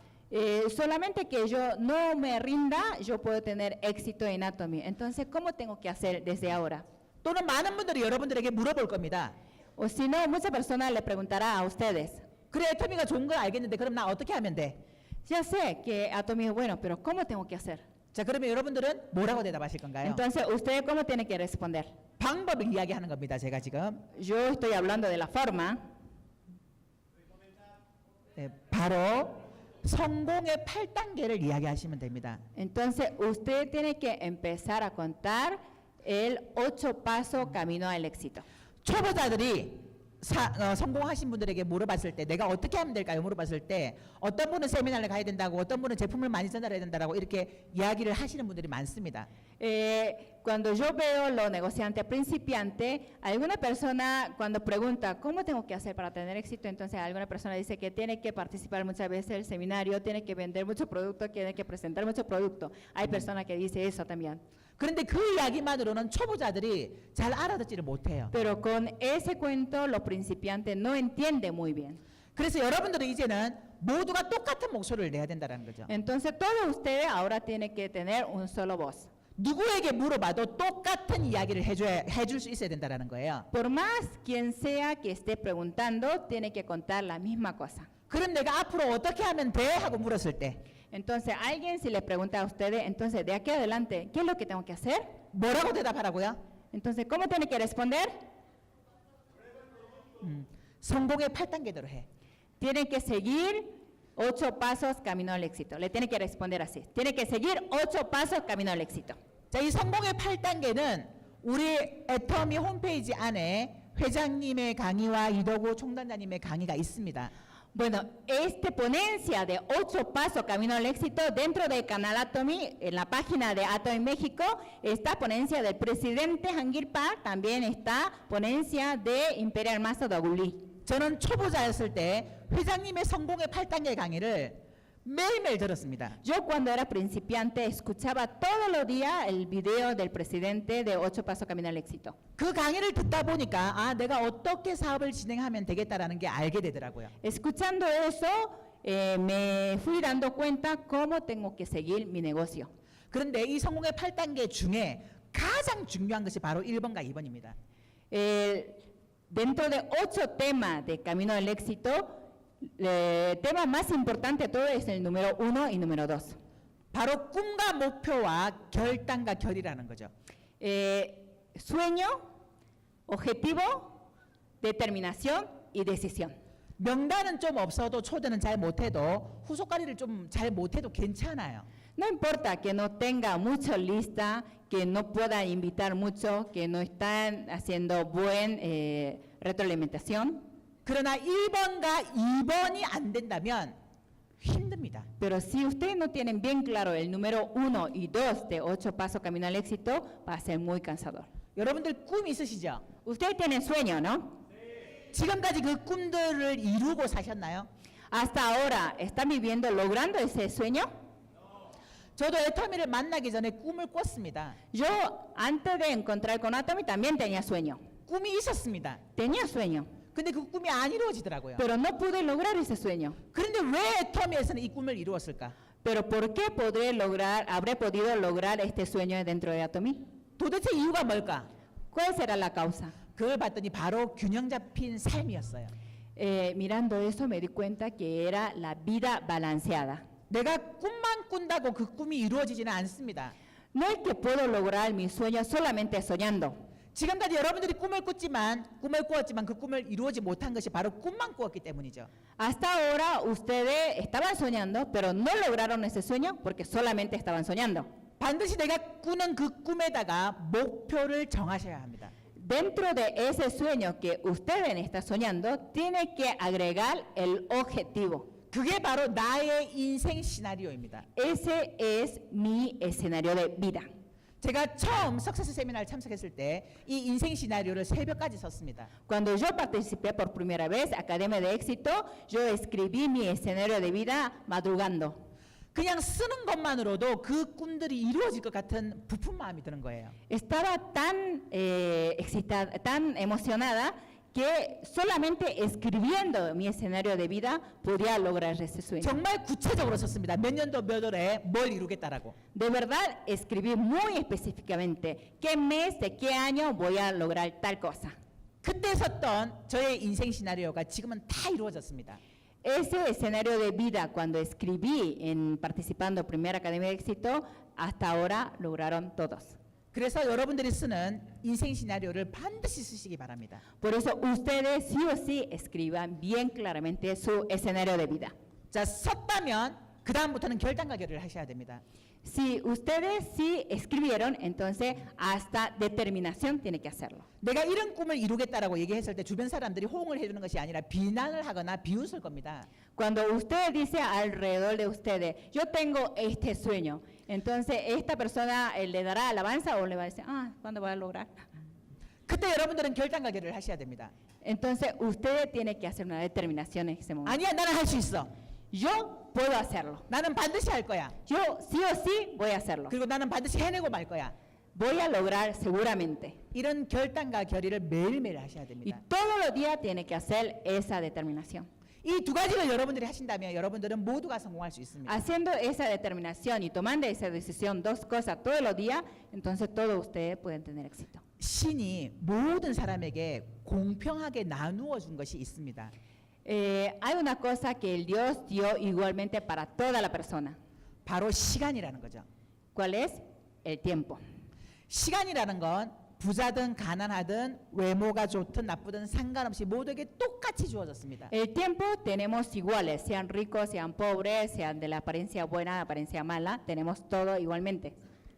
solamente que yo no me rinda, yo puedo tener éxito en Atomy. Entonces, ¿cómo tengo que hacer desde ahora? 또는 많은 분들이 여러분들에게 물어볼 겁니다. O si no, muchas personas le preguntarán a ustedes. 그래, 애터미가 좋은 걸 알겠는데 그럼 나 어떻게 하면 돼? Ya sé que Atomy es bueno, pero ¿cómo tengo que hacer? 자, 그러면 여러분들은 뭐라고 대답하실 건가요? Entonces, ¿ustedes cómo tienen que responder? 방법을 이야기하는 겁니다. 제가 지금 Yo estoy hablando de la forma. 네, 바로 성공의 8단계를 이야기하시면 됩니다. Entonces, usted tiene que empezar a contar el 8 paso camino al éxito. 초보자들이 성공하신 분들에게 물어봤을 때 내가 어떻게 하면 될까요? 물어봤을 때 어떤 분은 세미나를 가야 된다고, 어떤 분은 제품을 많이 전달해야 된다고 이렇게 이야기를 하시는 분들이 많습니다. Cuando yo veo los negociantes principiantes, alguna persona cuando pregunta ¿cómo tengo que hacer para tener éxito? Entonces alguna persona dice que tiene que participar muchas veces del seminario, tiene que vender muchos productos, tiene que presentar muchos productos. Hay personas que dicen eso también. 그런데 그 이야기만으로는 초보자들이 잘 알아듣지를 못해요. Pero con ese cuento los principiantes no entienden muy bien. 그래서 여러분들은 이제는 모두가 똑같은 목소리를 내야 된다는 거죠. Entonces todos ustedes ahora tienen que tener un solo voz. 누구에게 물어봐도 똑같은 이야기를 해줄 수 있어야 된다는 거예요. Por más quien sea que esté preguntando, tiene que contar la misma cosa. 그럼 내가 앞으로 어떻게 하면 돼? 하고 물었을 때 Entonces, alguien si le pregunta a ustedes, entonces, de aquí adelante, ¿qué es lo que tengo que hacer? 뭐라고 대답하라고요? Entonces, ¿cómo tiene que responder? 성공의 8단계대로 해. Tiene que seguir 8 pasos camino al éxito. Le tiene que responder así. Tiene que seguir 8 pasos camino al éxito. 자, 이 성공의 8단계는 우리 애터미 홈페이지 안에 회장님의 강의와 이덕우 총단장님의 강의가 있습니다. Bueno, esta ponencia de 8 pasos camino al éxito dentro del canal Atomy, en la página de Atomy México, está ponencia del presidente Hangil Park, también está ponencia de Imperial Master Doguli. 저는 초보자였을 때 회장님의 성공의 8단계 강의를 매일매일 들었습니다. Yo cuando era principiante escuchaba todos los días el video del presidente de 8 pasos camino al éxito. 그 강의를 듣다 보니까 내가 어떻게 사업을 진행하면 되겠다라는 게 알게 되더라고요. Escuchando eso, me fui dando cuenta cómo tengo que seguir mi negocio. 그런데 이 성공의 8단계 중에 가장 중요한 것이 바로 1번과 2번입니다. Dentro de 8 temas de camino al éxito, el tema más importante de todo es el número 1 y número 2. 바로 꿈과 목표와 결단과 결이라는 거죠. Sueño, objetivo, determinación y decisión. 명단은 좀 없어도 초대는 잘 못해도 후속가리를 좀 잘 못해도 괜찮아요. No importa que no tenga mucha lista, que no pueda invitar mucho, que no están haciendo buen retroalimentación. 그러나 1번과 2번이 안 된다면 힘듭니다. Pero si ustedes no tienen bien claro el número 1 y 2 de 8 pasos camino al éxito, va a ser muy cansador. 여러분들 꿈 있으시죠? Ustedes tienen sueño, ¿no? 지금까지 그 꿈들을 이루고 사셨나요? Hasta ahora, ¿están viviendo, logrando ese sueño? 저도 애터미를 만나기 전에 꿈을 꿨습니다. Yo, antes de encontrar con Atomy, también tenía sueño. 꿈이 있었습니다. Tenía sueño, 근데 그 꿈이 안 이루어지더라고요. pero no pude lograr ese sueño. 그런데 왜 애터미에서는 이 꿈을 이루었을까? Pero ¿por qué habré podido lograr este sueño dentro de Atomy? 도대체 이유가 뭘까? ¿Cuál será la causa? 그걸 봤더니 바로 균형 잡힌 삶이었어요. Mirando eso me di cuenta que era la vida balanceada. 내가 꿈만 꾼다고 그 꿈이 이루어지지는 않습니다. No es que puedo lograr mi sueño solamente soñando. 지금까지 여러분들이 꿈을 꾸었지만 그 꿈을 이루어지 못한 것이 바로 꿈만 꾸었기 때문이죠. Hasta ahora ustedes estaban soñando, pero no lograron ese sueño porque solamente estaban soñando. 반드시 내가 꾸는 그 꿈에다가 목표를 정하셔야 합니다. Dentro de ese sueño que ustedes están soñando, tiene que agregar el objetivo. 그게 바로 나의 인생 시나리오입니다. Ese es mi escenario de vida. 제가 처음 석세스 세미나를 참석했을 때 이 인생 시나리오를 새벽까지 썼습니다. Cuando yo participé por primera vez Academia de Éxito, yo escribí mi escenario de vida madrugando. 그냥 쓰는 것만으로도 그 꿈들이 이루어질 것 같은 부푼 마음이 드는 거예요. Estaba tan excitada, tan emocionada, que solamente escribiendo mi escenario de vida podía lograr ese sueño. 정말 구체적으로 썼습니다. 몇 년도 몇 월에 뭘 이루겠다라고. De verdad, escribí muy específicamente qué mes, de qué año voy a lograr tal cosa. 그때 썼던 저의 인생 시나리오가 지금은 다 이루어졌습니다. Ese escenario de vida, cuando escribí participando en Primera Academia de Éxito, hasta ahora lograron todos. 그래서 여러분들이 쓰는 인생 시나리오를 반드시 쓰시기 바랍니다. Por eso ustedes sí o sí escriban bien claramente su escenario de vida. 자, 썼다면 그 다음부터는 결단과 결의를 하셔야 됩니다. Si ustedes sí escribieron, entonces hasta determinación tiene que hacerlo. 내가 이런 꿈을 이루겠다라고 얘기했을 때 주변 사람들이 호응을 해주는 것이 아니라 비난을 하거나 비웃을 겁니다. Cuando usted dice alrededor de ustedes, yo tengo este sueño, entonces esta persona le dará alabanza o le va a decir, ¿cuándo va a lograr? 그때 여러분들은 결단과 결의를 하셔야 됩니다. Entonces usted tiene que hacer una determinación en ese momento. 아니야, 나는 할 수 있어. Yo puedo hacerlo. 나는 반드시 할 거야. Yo sí o sí voy a hacerlo. 그리고 나는 반드시 해내고 말 거야. Voy a lograr seguramente. 이런 결단과 결의를 매일매일 하셔야 Y 됩니다. todos los días tiene que hacer esa determinación. 이 두 가지를 여러분들이 하신다면 여러분들은 모두가 성공할 수 있습니다. Haciendo esa determinación y tomando esa decisión, dos cosas todos los días, entonces todos ustedes pueden tener éxito. 신이 모든 사람에게 공평하게 나누어 준 것이 있습니다. Hay una cosa que el Dios dio igualmente para toda la persona. 바로 시간이라는 거죠. ¿Cuál es? El tiempo. 시간이라는 건 부자든 가난하든 외모가 좋든 나쁘든 상관없이 모두에게 똑같이 주어졌습니다. El tiempo tenemos iguales, sean ricos, sean pobres, sean de la apariencia buena, apariencia mala, tenemos todo igualmente.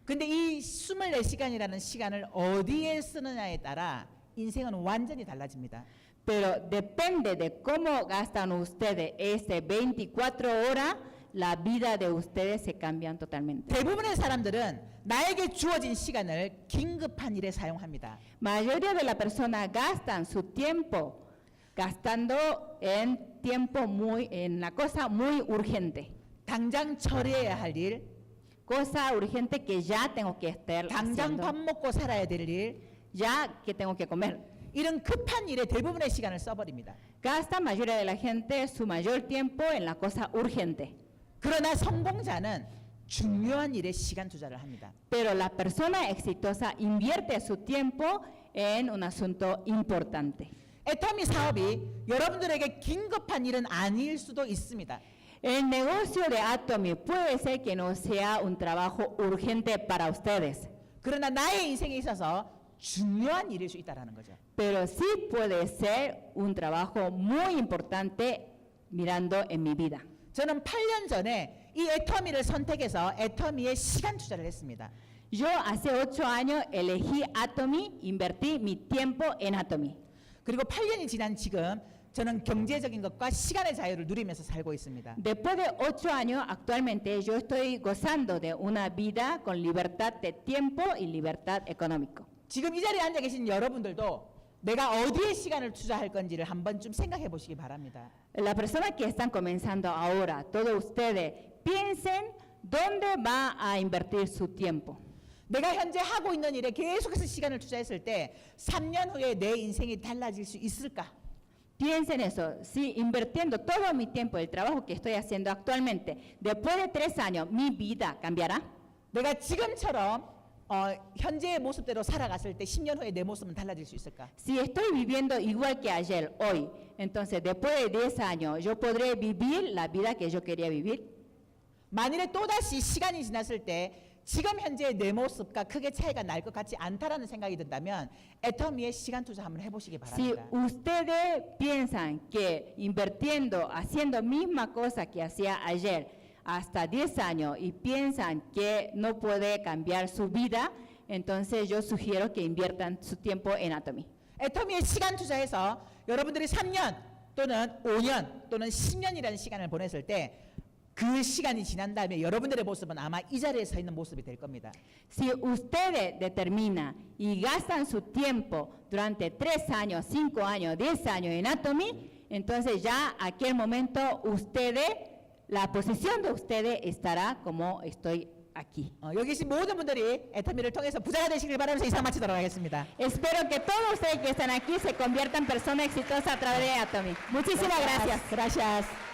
근데 이 24시간이라는 시간을 어디에 쓰느냐에 따라 인생은 완전히 달라집니다. Pero depende de cómo gastan ustedes ese 24 horas, la vida de ustedes se cambian totalmente. 대부분의 사람들은 나에게 주어진 시간을 긴급한 일에 사용합니다. Mayoría de las personas gastan su tiempo gastando en la cosa muy urgente. 당장 처리해야 할 일, Cosa urgente que ya tengo que estar 당장 밥 haciendo, 먹고 살아야 될 일, ya que tengo que comer. 이런 급한 일에 대부분의 시간을 써버립니다. Gasta mayoría de la gente su mayor tiempo en la cosa urgente. 그러나 성공자는 중요한 일에 시간 투자를 합니다. Pero la persona exitosa invierte su tiempo en un asunto importante. 애터미 사업이 여러분들에게 긴급한 일은 아닐 수도 있습니다. El negocio de Atomy puede ser que no sea un trabajo urgente para ustedes, 그러나 나의 인생에 있어서 중요한 일일 수 있다는 거죠. pero sí puede ser un trabajo muy importante mirando en mi vida. 저는 8년 전에 이 애터미를 선택해서 애터미에 시간 투자를 했습니다. Yo hace 8 años elegí Atomy, invertí mi tiempo en Atomy. 그리고 8년이 지난 지금 저는 경제적인 것과 시간의 자유를 누리면서 살고 있습니다. Después de 8 años, actualmente yo estoy gozando de una vida con libertad de tiempo y libertad económica. 지금 이 자리에 앉아 계신 여러분들도 내가 어디에 시간을 투자할 건지를 한 번쯤 생각해 보시기 바랍니다. Las personas que están comenzando ahora, todos ustedes, piensen dónde va a invertir su tiempo. 내가 현재 하고 있는 일에 계속해서 시간을 투자했을 때 3년 후에 내 인생이 달라질 수 있을까? Piensen eso, si invirtiendo todo mi tiempo, el trabajo que estoy haciendo actualmente, después de 3 años, ¿mi vida cambiará? 내가 지금처럼 현재의 모습대로 살아갔을 때 10년 후에 내 모습은 달라질 수 있을까? Si estoy viviendo igual que ayer, hoy, entonces después de 10 años, ¿yo podré vivir la vida que yo quería vivir? 만일에 또다시 시간이 지났을 때 지금 현재의 내 모습과 크게 차이가 날 것 같지 않다라는 생각이 든다면 애터미에 시간 투자 한번 해보시기 Si 바랍니다. ustedes piensan que invirtiendo, haciendo misma cosa que hacía ayer, hasta 10 años, y piensan que no puede cambiar su vida, entonces yo sugiero que inviertan su tiempo en Atomy. 애터미에 시간 투자해서 여러분들이 3년 또는 5년 또는 10년이라는 시간을 보냈을 때 그 시간이 지난 다음에 여러분들의 모습은 아마 이 자리에 서 있는 모습이 될 겁니다. Si ustedes determinan y gastan su tiempo durante 3 años, 5 años, 10 años en Atomy, entonces ya aquel momento ustedes la posición de ustedes estará como estoy aquí. 여기 계신 모든 분들이 애터미를 통해서 부자가 되시길 바라면서 이상 마치도록 하겠습니다. Espero que todos ustedes que están aquí se conviertan en personas exitosas a través de Atomy. Muchísimas gracias. Gracias.